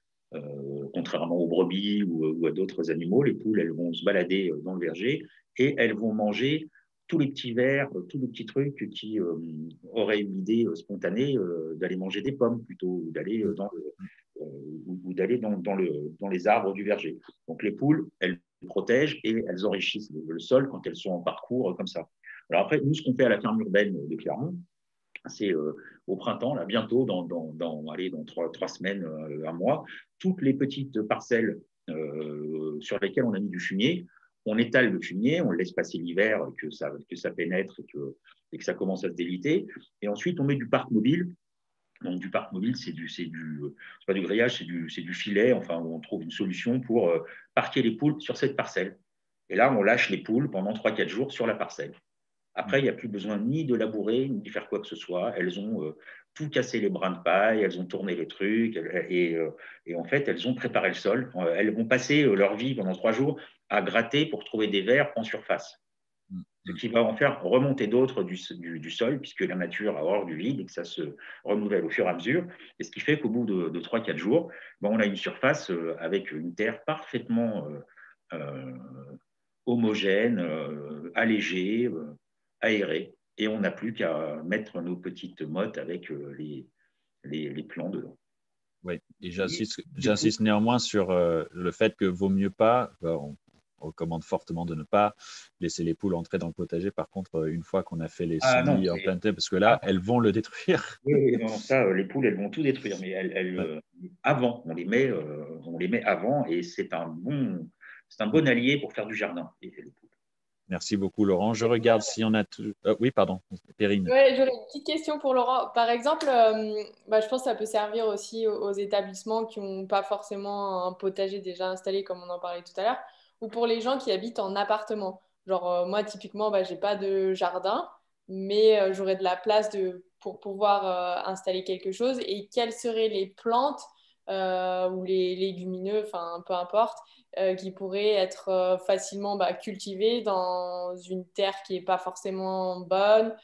Speaker 3: contrairement aux brebis ou à d'autres animaux. Les poules, elles vont se balader dans le verger et elles vont manger tous les petits vers, tous les petits trucs qui auraient une idée spontanée d'aller manger des pommes plutôt, ou d'aller dans les arbres du verger. Donc les poules, elles protègent et elles enrichissent le sol quand elles sont en parcours comme ça. Alors après, nous, ce qu'on fait à la ferme urbaine de Clermont, c'est au printemps, là, bientôt, dans 3 semaines, un mois, toutes les petites parcelles sur lesquelles on a mis du fumier, on étale le fumier, on le laisse passer l'hiver, que ça pénètre et que ça commence à se déliter. Et ensuite, on met du parc mobile. Donc, du parc mobile, c'est pas du grillage, c'est du filet. Enfin, on trouve une solution pour parquer les poules sur cette parcelle. Et là, on lâche les poules pendant 3-4 jours sur la parcelle. Après, il n'y a plus besoin ni de labourer, ni de faire quoi que ce soit. Elles ont tout cassé les brins de paille, elles ont tourné les trucs, et en fait, elles ont préparé le sol. Elles vont passer leur vie pendant 3 jours à gratter pour trouver des vers en surface. Ce qui va en faire remonter d'autres du sol, puisque la nature a horreur du vide et que ça se renouvelle au fur et à mesure. Et ce qui fait qu'au bout de 3-4 jours, on a une surface avec une terre parfaitement homogène, allégée, aérée. Et on n'a plus qu'à mettre nos petites mottes avec les plants dedans.
Speaker 1: Oui, et j'insiste néanmoins sur le fait que vaut mieux pas, on recommande fortement de ne pas laisser les poules entrer dans le potager. Par contre, une fois qu'on a fait les semis en plein été, parce que là, elles vont le détruire.
Speaker 3: Oui, non, ça, les poules, elles vont tout détruire, mais avant, on les met avant, et c'est un bon allié pour faire du jardin. Les poules.
Speaker 1: Merci beaucoup, Laurent. Je regarde s'il y en a tout. Oui, pardon, Perrine.
Speaker 2: Ouais, j'aurais une petite question pour Laurent. Par exemple, je pense que ça peut servir aussi aux établissements qui n'ont pas forcément un potager déjà installé, comme on en parlait tout à l'heure, ou pour les gens qui habitent en appartement. Genre, moi, typiquement, j'ai pas de jardin, mais j'aurais de la place pour pouvoir installer quelque chose. Et quelles seraient les plantes ou les légumineux, enfin, peu importe, qui pourraient être facilement cultivées dans une terre qui n'est pas forcément bonne.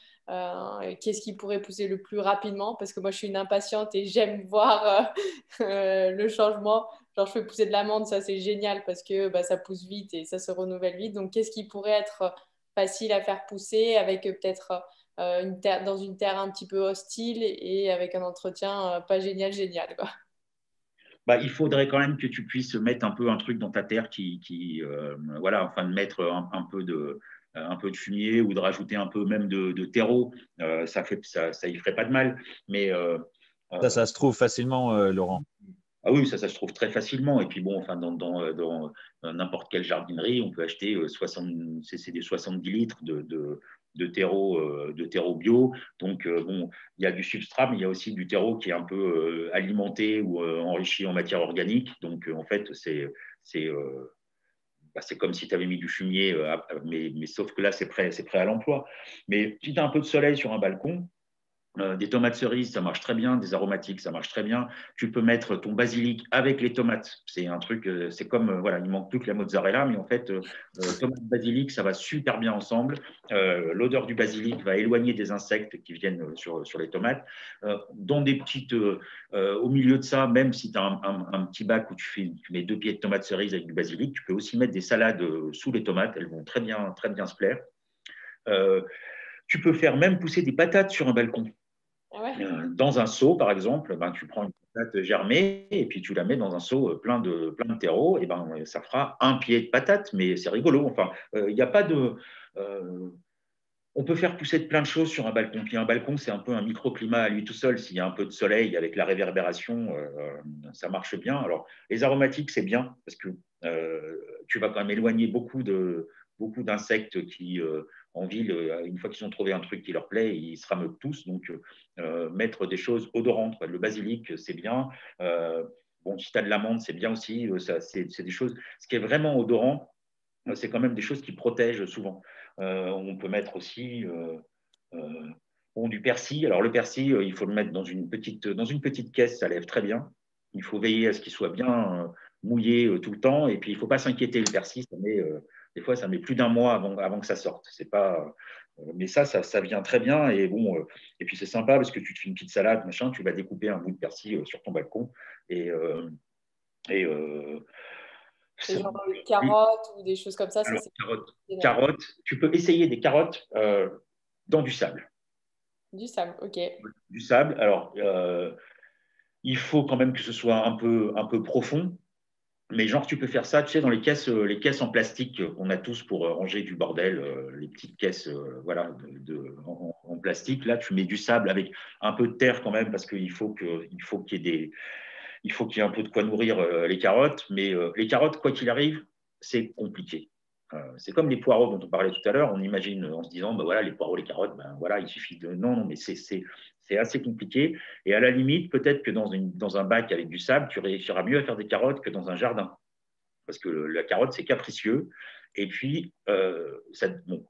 Speaker 2: Qu'est-ce qui pourrait pousser le plus rapidement? Parce que moi, je suis une impatiente et j'aime voir le changement. Genre, je fais pousser de l'amande, ça c'est génial parce que ça pousse vite et ça se renouvelle vite. Donc, qu'est-ce qui pourrait être facile à faire pousser avec peut-être dans une terre un petit peu hostile et avec un entretien pas génial, génial, quoi.
Speaker 3: Il faudrait quand même que tu puisses mettre un peu un truc dans ta terre voilà, enfin de mettre un peu de fumier ou de rajouter un peu même de terreau. Ça y ferait pas de mal. Mais
Speaker 1: ça se trouve facilement, Laurent.
Speaker 3: ah oui, ça se trouve très facilement. Et puis bon, enfin, dans n'importe quelle jardinerie, on peut acheter c'est des 70 litres de terreau bio. Donc bon, il y a du substrat, mais il y a aussi du terreau qui est un peu alimenté ou enrichi en matière organique. Donc en fait, c'est comme si tu avais mis du fumier, mais sauf que là, c'est prêt à l'emploi. Mais si tu as un peu de soleil sur un balcon, des tomates cerises, ça marche très bien. Des aromatiques, ça marche très bien. Tu peux mettre ton basilic avec les tomates. C'est un truc, c'est comme, voilà, il manque plus que la mozzarella, mais en fait, tomate basilic, ça va super bien ensemble. L'odeur du basilic va éloigner des insectes qui viennent sur les tomates. Au milieu de ça, même si tu as un petit bac où tu mets 2 pieds de tomates cerises avec du basilic, tu peux aussi mettre des salades sous les tomates. Elles vont très bien se plaire. Tu peux faire même pousser des patates sur un balcon.
Speaker 2: Ah ouais.
Speaker 3: Dans un seau, par exemple, tu prends une patate germée et puis tu la mets dans un seau plein de terreau, et ça fera un pied de patate, mais c'est rigolo. Enfin, il n'y a pas de. On peut faire pousser plein de choses sur un balcon. Puis un balcon, c'est un peu un microclimat à lui tout seul. S'il y a un peu de soleil avec la réverbération, ça marche bien. Alors, les aromatiques, c'est bien parce que tu vas quand même éloigner beaucoup d'insectes qui, en ville, une fois qu'ils ont trouvé un truc qui leur plaît, ils se rameutent tous. Donc, mettre des choses odorantes. Le basilic, c'est bien. Bon, si tu as de l'amande, c'est bien aussi. C'est des choses. Ce qui est vraiment odorant, c'est quand même des choses qui protègent souvent. On peut mettre aussi, Bon, du persil. Alors, le persil, il faut le mettre dans une petite caisse, ça lève très bien. Il faut veiller à ce qu'il soit bien mouillé tout le temps. Et puis, il ne faut pas s'inquiéter. Le persil, des fois, ça met plus d'un mois avant que ça sorte. C'est pas, mais ça vient très bien. Et, bon, et puis, c'est sympa parce que tu te fais une petite salade, machin, tu vas découper un bout de persil sur ton balcon. Et, et
Speaker 2: Et
Speaker 3: ça-
Speaker 2: genre carottes ou des choses comme ça,
Speaker 3: alors,
Speaker 2: c'est génial.
Speaker 3: carottes, tu peux essayer des carottes dans du sable.
Speaker 2: Du sable, ok.
Speaker 3: Du sable. Alors, il faut quand même que ce soit un peu profond. Mais genre, tu peux faire ça, tu sais, dans les caisses en plastique qu'on a tous pour ranger du bordel, les petites caisses voilà, en plastique. Là, tu mets du sable avec un peu de terre quand même, parce il faut qu'il y ait il faut qu'il y ait un peu de quoi nourrir les carottes. Mais les carottes, quoi qu'il arrive, c'est compliqué. C'est comme les poireaux dont on parlait tout à l'heure. On imagine en se disant, bah voilà, les poireaux, les carottes, ben voilà, il suffit de. Non, non, mais c'est assez compliqué. Et à la limite, peut-être que dans un bac avec du sable, tu réussiras mieux à faire des carottes que dans un jardin. Parce que la carotte, c'est capricieux. Et puis, bon,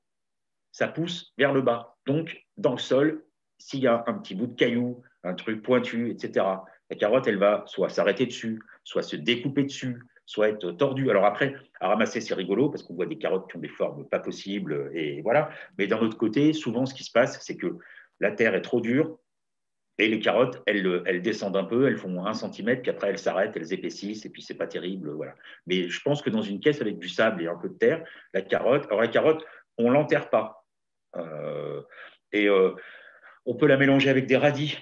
Speaker 3: ça pousse vers le bas. Donc, dans le sol, s'il y a un petit bout de caillou, un truc pointu, etc., la carotte, elle va soit s'arrêter dessus, soit se découper dessus, soit être tordue. Alors après, à ramasser, c'est rigolo parce qu'on voit des carottes qui ont des formes pas possibles, et voilà. Mais d'un autre côté, souvent, ce qui se passe, c'est que la terre est trop dure, et les carottes, elles descendent un peu, elles font 1 centimètre, puis après elles s'arrêtent, elles épaississent, et puis c'est pas terrible, voilà. Mais je pense que dans une caisse avec du sable et un peu de terre, alors la carotte, on l'enterre pas. Euh, et on peut la mélanger avec des radis,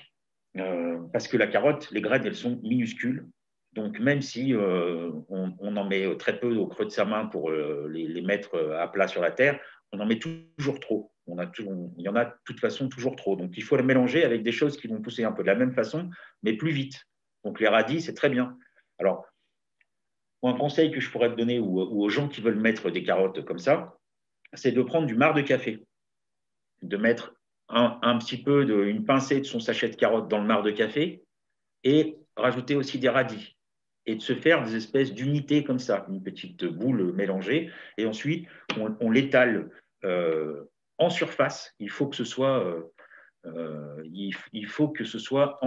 Speaker 3: parce que la carotte, les graines, elles sont minuscules. Donc même si on en met très peu au creux de sa main pour les mettre à plat sur la terre, on en met toujours trop. Il y en a de toute façon toujours trop. Donc il faut la mélanger avec des choses qui vont pousser un peu de la même façon, mais plus vite. Donc les radis, c'est très bien. Alors, un conseil que je pourrais te donner ou aux gens qui veulent mettre des carottes comme ça, c'est de prendre du marc de café, de mettre un petit peu, une pincée de son sachet de carottes dans le marc de café et rajouter aussi des radis et de se faire des espèces d'unités comme ça, une petite boule mélangée. Et ensuite, on l'étale en surface. Il faut que ce soit en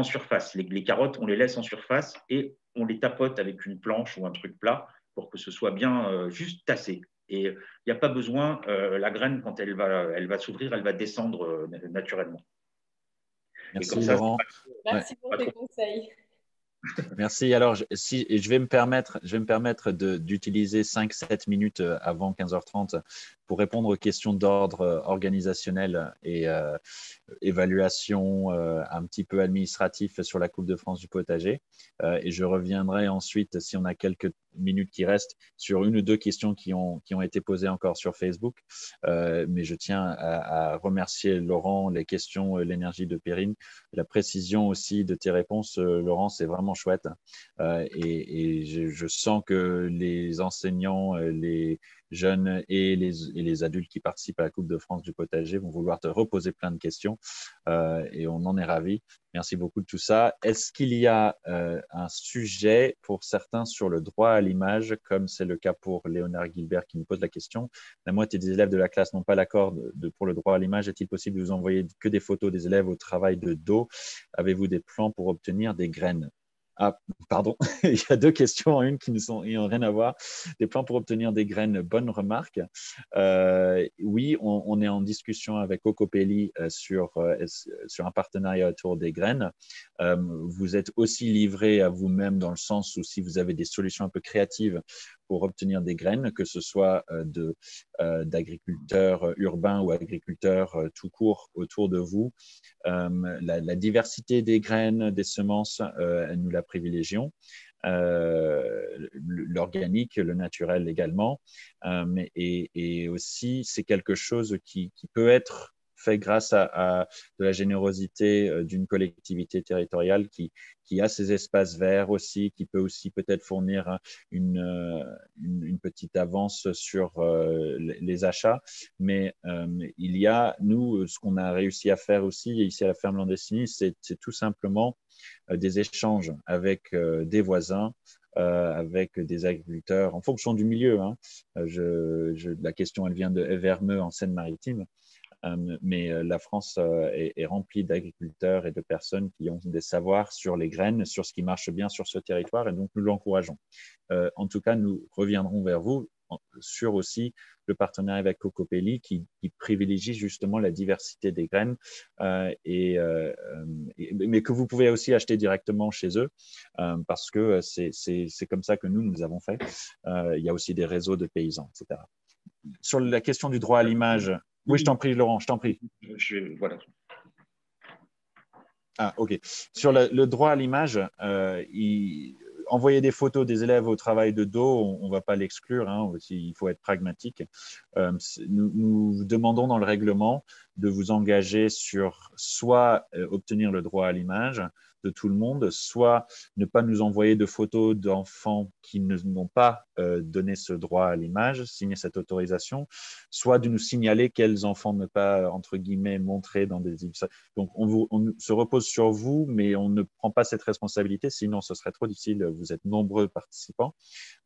Speaker 3: surface. Les carottes, on les laisse en surface et on les tapote avec une planche ou un truc plat pour que ce soit bien juste tassé. Et il n'y a pas besoin, la graine, quand elle va s'ouvrir, elle va descendre naturellement. Et comme
Speaker 1: Merci
Speaker 3: ça,
Speaker 1: Laurent. Ouais.
Speaker 2: Merci pour tes conseils.
Speaker 1: Merci. Alors, je vais me permettre d'utiliser 5-7 minutes avant 15h30 pour répondre aux questions d'ordre organisationnel et évaluation un petit peu administratif sur la Coupe de France du potager. Et je reviendrai ensuite, si on a quelques minutes qui restent, sur une ou deux questions qui ont été posées encore sur Facebook. Mais je tiens à remercier Laurent, les questions, l'énergie de Perrine, la précision aussi de tes réponses, Laurent, c'est vraiment chouette. Et je sens que les enseignants, les jeunes et les adultes qui participent à la Coupe de France du potager vont vouloir te reposer plein de questions et on en est ravis. Merci beaucoup de tout ça. Est-ce qu'il y a un sujet pour certains sur le droit à l'image, comme c'est le cas pour Léonard Gilbert qui nous pose la question? La moitié des élèves de la classe n'ont pas l'accord pour le droit à l'image. Est-il possible de vous envoyer que des photos des élèves au travail de dos? Avez-vous des plans pour obtenir des graines? Ah, pardon, il y a deux questions en une qui n'ont rien à voir. Des plans pour obtenir des graines, bonne remarque. Oui, on est en discussion avec Ocopelli sur un partenariat autour des graines. Vous êtes aussi livré à vous-même dans le sens où si vous avez des solutions un peu créatives pour obtenir des graines, que ce soit d'agriculteurs urbains ou agriculteurs tout court autour de vous, la diversité des graines, des semences, nous la privilégions. L'organique, le naturel également. Et aussi, c'est quelque chose qui peut être fait grâce à de la générosité d'une collectivité territoriale qui a ses espaces verts aussi, qui peut aussi peut-être fournir une petite avance sur les achats. Mais il y a, nous, ce qu'on a réussi à faire aussi ici à la ferme Landestini, c'est tout simplement des échanges avec des voisins, avec des agriculteurs, en fonction du milieu. Hein. La question, elle vient de Evermeux en Seine-Maritime. Mais la France est remplie d'agriculteurs et de personnes qui ont des savoirs sur les graines, sur ce qui marche bien sur ce territoire, et donc nous l'encourageons. En tout cas, nous reviendrons vers vous sur aussi le partenariat avec Cocopelli qui privilégie justement la diversité des graines, mais que vous pouvez aussi acheter directement chez eux parce que c'est comme ça que nous avons fait. Il y a aussi des réseaux de paysans, etc. Sur la question du droit à l'image, oui, je t'en prie, Laurent, je t'en prie.
Speaker 3: Voilà.
Speaker 1: Ah, ok. Sur le droit à l'image, envoyer des photos des élèves au travail de dos, on ne va pas l'exclure, hein, il faut être pragmatique. Nous demandons dans le règlement de vous engager sur soit obtenir le droit à l'image de tout le monde, soit ne pas nous envoyer de photos d'enfants qui n'ont pas donné ce droit à l'image, signé cette autorisation, soit de nous signaler quels enfants ne pas, entre guillemets, montrer dans des... Donc, on se repose sur vous, mais on ne prend pas cette responsabilité, sinon ce serait trop difficile. Vous êtes nombreux participants.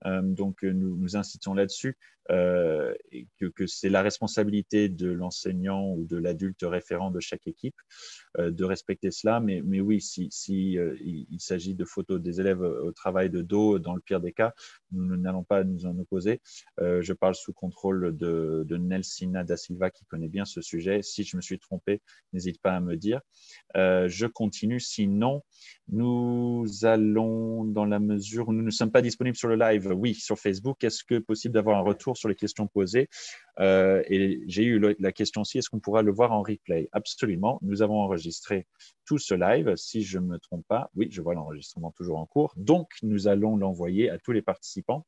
Speaker 1: Donc, nous incitons là-dessus que c'est la responsabilité de l'enseignant ou de l'adulte référent de chaque équipe de respecter cela. Mais oui, si il s'agit de photos des élèves au travail de dos, dans le pire des cas, nous n'allons pas nous en opposer. Je parle sous contrôle de Nelsina da Silva qui connaît bien ce sujet. Si je me suis trompé, n'hésite pas à me dire. Je continue. Sinon, nous allons, dans la mesure où nous ne sommes pas disponibles sur le live, oui, sur Facebook, est-ce que possible d'avoir un retour sur les questions posées? Et j'ai eu la question aussi, est-ce qu'on pourra le voir en replay? Absolument. Nous avons enregistré tout ce live. Si je ne me trompe pas, oui, je vois l'enregistrement toujours en cours. Donc, nous allons l'envoyer à tous les participants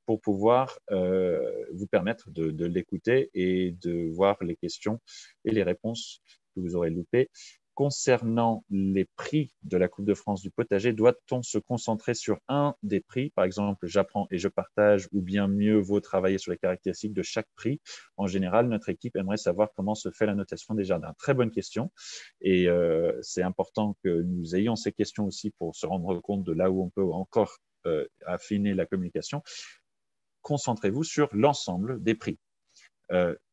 Speaker 1: pour pouvoir vous permettre de l'écouter et de voir les questions et les réponses que vous aurez loupées. Concernant les prix de la Coupe de France du potager, doit-on se concentrer sur un des prix? Par exemple, j'apprends et je partage, ou bien mieux vaut travailler sur les caractéristiques de chaque prix? En général, notre équipe aimerait savoir comment se fait la notation des jardins. Très bonne question. Et c'est important que nous ayons ces questions aussi pour se rendre compte de là où on peut encore affiner la communication. Concentrez-vous sur l'ensemble des prix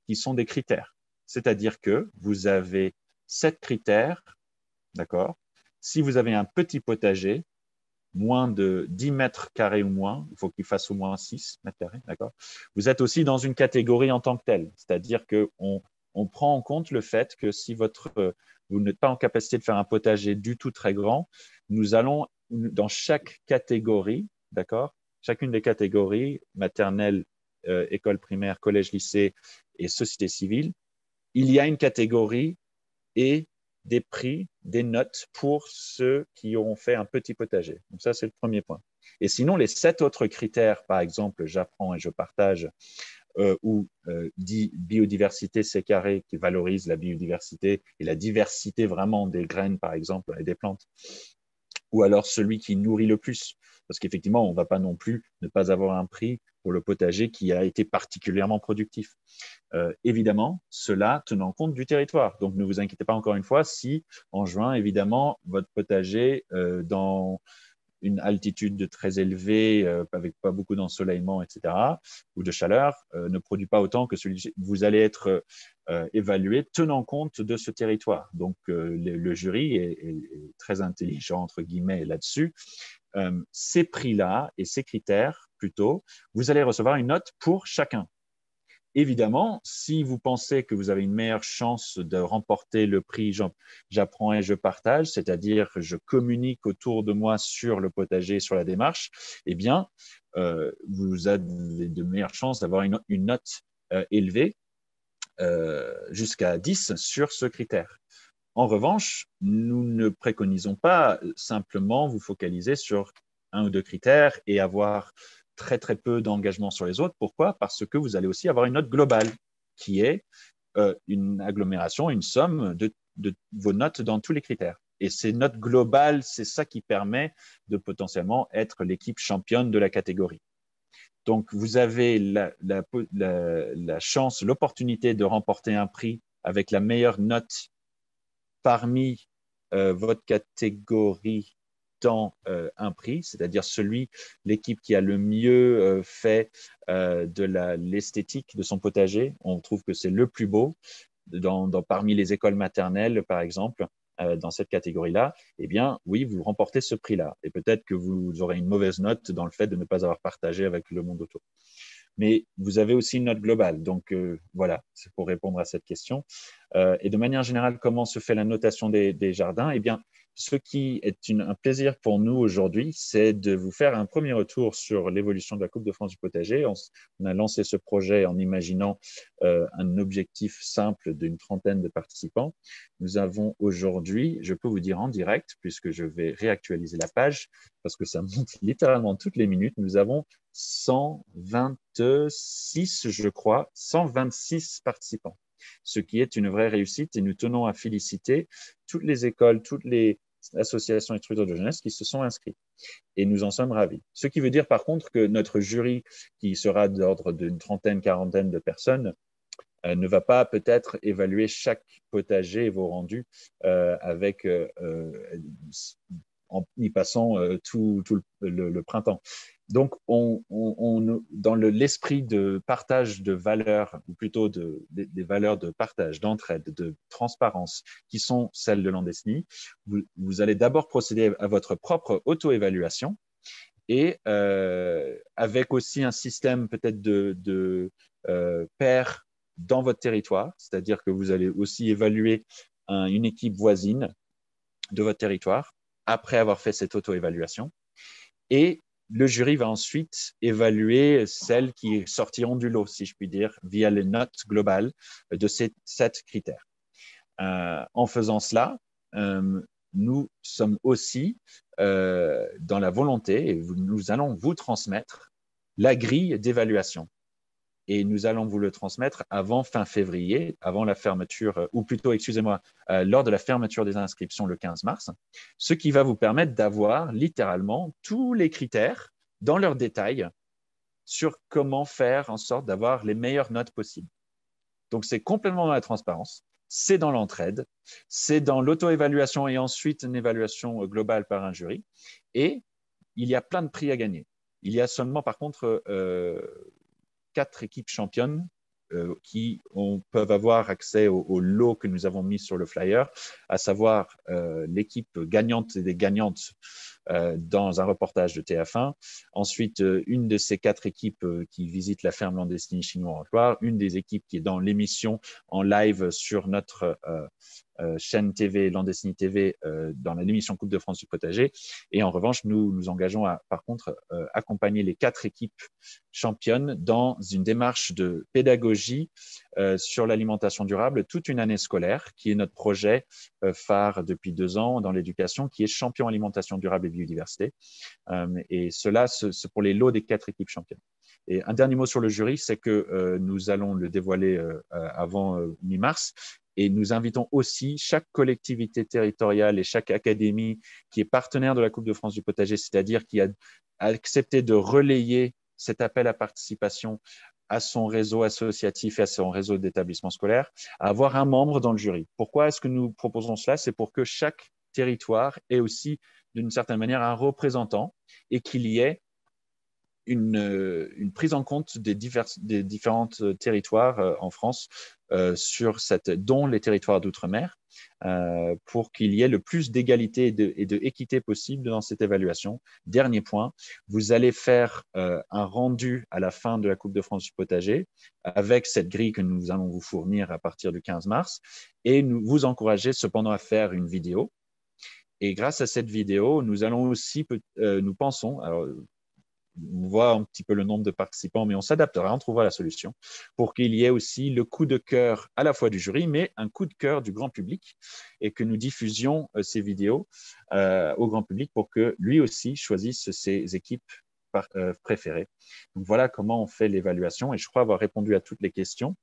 Speaker 1: qui sont des critères. C'est-à-dire que vous avez 7 critères, d'accord? Si vous avez un petit potager, moins de 10 mètres carrés ou moins, il faut qu'il fasse au moins 6 mètres carrés, d'accord? Vous êtes aussi dans une catégorie en tant que telle, c'est-à-dire qu'on prend en compte le fait que si vous n'êtes pas en capacité de faire un potager du tout très grand, nous allons, dans chaque catégorie, d'accord? Chacune des catégories, maternelle, école primaire, collège, lycée et société civile, il y a une catégorie et des prix, des notes pour ceux qui auront fait un petit potager. Donc ça, c'est le premier point. Et sinon, les 7 autres critères, par exemple, j'apprends et je partage, ou dit biodiversité C carré, qui valorise la biodiversité et la diversité vraiment des graines, par exemple, et des plantes, ou alors celui qui nourrit le plus. Parce qu'effectivement, on ne va pas non plus ne pas avoir un prix pour le potager qui a été particulièrement productif. Évidemment, cela tenant compte du territoire. Donc, ne vous inquiétez pas encore une fois si, en juin, évidemment, votre potager, dans une altitude très élevée, avec pas beaucoup d'ensoleillement, etc., ou de chaleur, ne produit pas autant que celui-ci. Vous allez être évalué tenant compte de ce territoire. Donc, le jury est très intelligent, entre guillemets, là-dessus. Ces prix-là et ces critères, plutôt, vous allez recevoir une note pour chacun. Évidemment, si vous pensez que vous avez une meilleure chance de remporter le prix J'apprends et je partage, c'est-à-dire je communique autour de moi sur le potager, sur la démarche, eh bien, vous avez de meilleures chances d'avoir une note élevée, jusqu'à 10 sur ce critère. En revanche, nous ne préconisons pas simplement vous focaliser sur un ou deux critères et avoir très très peu d'engagement sur les autres. Pourquoi? Parce que vous allez aussi avoir une note globale qui est une agglomération, une somme de vos notes dans tous les critères. Et ces notes globales, c'est ça qui permet de potentiellement être l'équipe championne de la catégorie. Donc, vous avez la chance, l'opportunité de remporter un prix avec la meilleure note parmi votre catégorie dans un prix, c'est-à-dire l'équipe qui a le mieux fait de l'esthétique de son potager. On trouve que c'est le plus beau. parmi les écoles maternelles, par exemple, dans cette catégorie-là, eh bien, oui, vous remportez ce prix-là. Et peut-être que vous aurez une mauvaise note dans le fait de ne pas avoir partagé avec le monde autour. Mais vous avez aussi une note globale. Donc, voilà, c'est pour répondre à cette question. Et de manière générale, comment se fait la notation des jardins? Eh bien, ce qui est un plaisir pour nous aujourd'hui, c'est de vous faire un premier retour sur l'évolution de la Coupe de France du potager. On a lancé ce projet en imaginant un objectif simple d'une trentaine de participants. Nous avons aujourd'hui, je peux vous dire en direct, puisque je vais réactualiser la page, parce que ça monte littéralement toutes les minutes, nous avons 126, je crois, 126 participants, ce qui est une vraie réussite et nous tenons à féliciter toutes les écoles, toutes les associations et structures de jeunesse qui se sont inscrites. Et nous en sommes ravis. Ce qui veut dire par contre que notre jury, qui sera d'ordre d'une trentaine, quarantaine de personnes, ne va pas peut-être évaluer chaque potager et vos rendus en y passant tout le printemps. Donc, dans l'esprit de partage de valeurs, ou plutôt des valeurs de partage, d'entraide, de transparence, qui sont celles de Landesny, vous allez d'abord procéder à votre propre auto-évaluation et avec aussi un système peut-être de pairs dans votre territoire, c'est-à-dire que vous allez aussi évaluer une équipe voisine de votre territoire après avoir fait cette auto-évaluation. Et le jury va ensuite évaluer celles qui sortiront du lot, si je puis dire, via les notes globales de ces 7 critères. En faisant cela, nous sommes aussi dans la volonté, et nous allons vous transmettre la grille d'évaluation. Et nous allons vous le transmettre avant fin février, avant la fermeture, ou plutôt, excusez-moi, lors de la fermeture des inscriptions le 15 mars, ce qui va vous permettre d'avoir littéralement tous les critères dans leurs détails sur comment faire en sorte d'avoir les meilleures notes possibles. Donc, c'est complètement dans la transparence, c'est dans l'entraide, c'est dans l'auto-évaluation et ensuite une évaluation globale par un jury. Et il y a plein de prix à gagner. Il y a seulement, par contre, 4 équipes championnes qui peuvent avoir accès au lot que nous avons mis sur le flyer, à savoir l'équipe gagnante et des gagnantes dans un reportage de TF1. Ensuite, une de ces 4 équipes qui visite la ferme Landesny chinois en Loire, une des équipes qui est dans l'émission en live sur notre chaîne TV, Landesny TV, dans l'émission Coupe de France du potager. Et en revanche, nous nous engageons à, par contre, accompagner les 4 équipes championnes dans une démarche de pédagogie sur l'alimentation durable toute une année scolaire, qui est notre projet phare depuis 2 ans dans l'éducation, qui est Champion Alimentation Durable et Biodiversité. Et cela, c'est pour les lots des 4 équipes championnes. Et un dernier mot sur le jury, c'est que nous allons le dévoiler avant mi-mars. Et nous invitons aussi chaque collectivité territoriale et chaque académie qui est partenaire de la Coupe de France du potager, c'est-à-dire qui a accepté de relayer cet appel à participation à son réseau associatif et à son réseau d'établissements scolaires, à avoir un membre dans le jury. Pourquoi est-ce que nous proposons cela? C'est pour que chaque territoire ait aussi, d'une certaine manière, un représentant et qu'il y ait une prise en compte des différents territoires en France, dont les territoires d'outre-mer, pour qu'il y ait le plus d'égalité et de équité possible dans cette évaluation. Dernier point, vous allez faire un rendu à la fin de la Coupe de France du potager avec cette grille que nous allons vous fournir à partir du 15 mars et nous vous encourager cependant à faire une vidéo. Et grâce à cette vidéo, nous allons aussi, nous pensons, alors, on voit un petit peu le nombre de participants, mais on s'adaptera, on trouvera la solution pour qu'il y ait aussi le coup de cœur à la fois du jury, mais un coup de cœur du grand public et que nous diffusions ces vidéos au grand public pour que lui aussi choisisse ses équipes préférées. Donc voilà comment on fait l'évaluation et je crois avoir répondu à toutes les questions.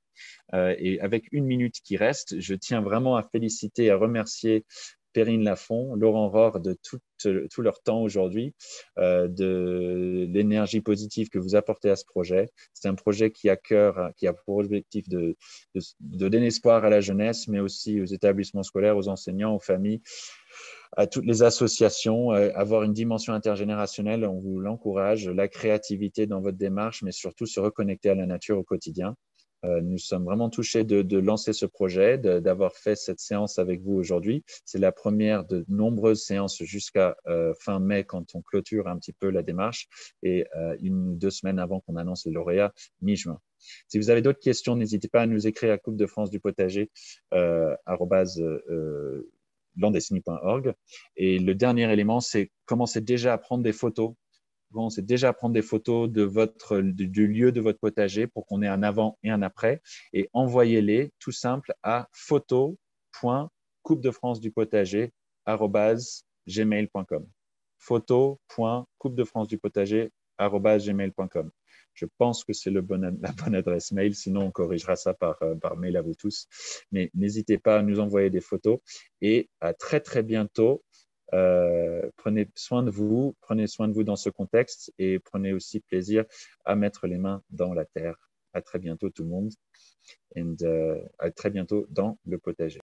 Speaker 1: Et avec 1 minute qui reste, je tiens vraiment à féliciter et à remercier Perrine Lafont, Laurent Rohr de tout leur temps aujourd'hui, de l'énergie positive que vous apportez à ce projet. C'est un projet qui a pour objectif de donner espoir à la jeunesse, mais aussi aux établissements scolaires, aux enseignants, aux familles, à toutes les associations, avoir une dimension intergénérationnelle, on vous l'encourage, la créativité dans votre démarche, mais surtout se reconnecter à la nature au quotidien. Nous sommes vraiment touchés de lancer ce projet, d'avoir fait cette séance avec vous aujourd'hui. C'est la première de nombreuses séances jusqu'à fin mai quand on clôture un petit peu la démarche et 1 ou 2 semaines avant qu'on annonce les lauréats, mi-juin. Si vous avez d'autres questions, n'hésitez pas à nous écrire à Coupe de France du Potager @landestiny.org. Et le dernier élément, c'est commencer déjà à prendre des photos. C'est déjà prendre des photos du lieu de votre potager pour qu'on ait un avant et un après et envoyez-les tout simple à photo.coupedefrancedupotager@gmail.com. photo.coupedefrancedupotager@gmail.com. Je pense que c'est la bonne adresse mail, sinon on corrigera ça par mail à vous tous. Mais n'hésitez pas à nous envoyer des photos et à très très bientôt. Prenez soin de vous dans ce contexte et prenez aussi plaisir à mettre les mains dans la terre. À très bientôt tout le monde et à très bientôt dans le potager.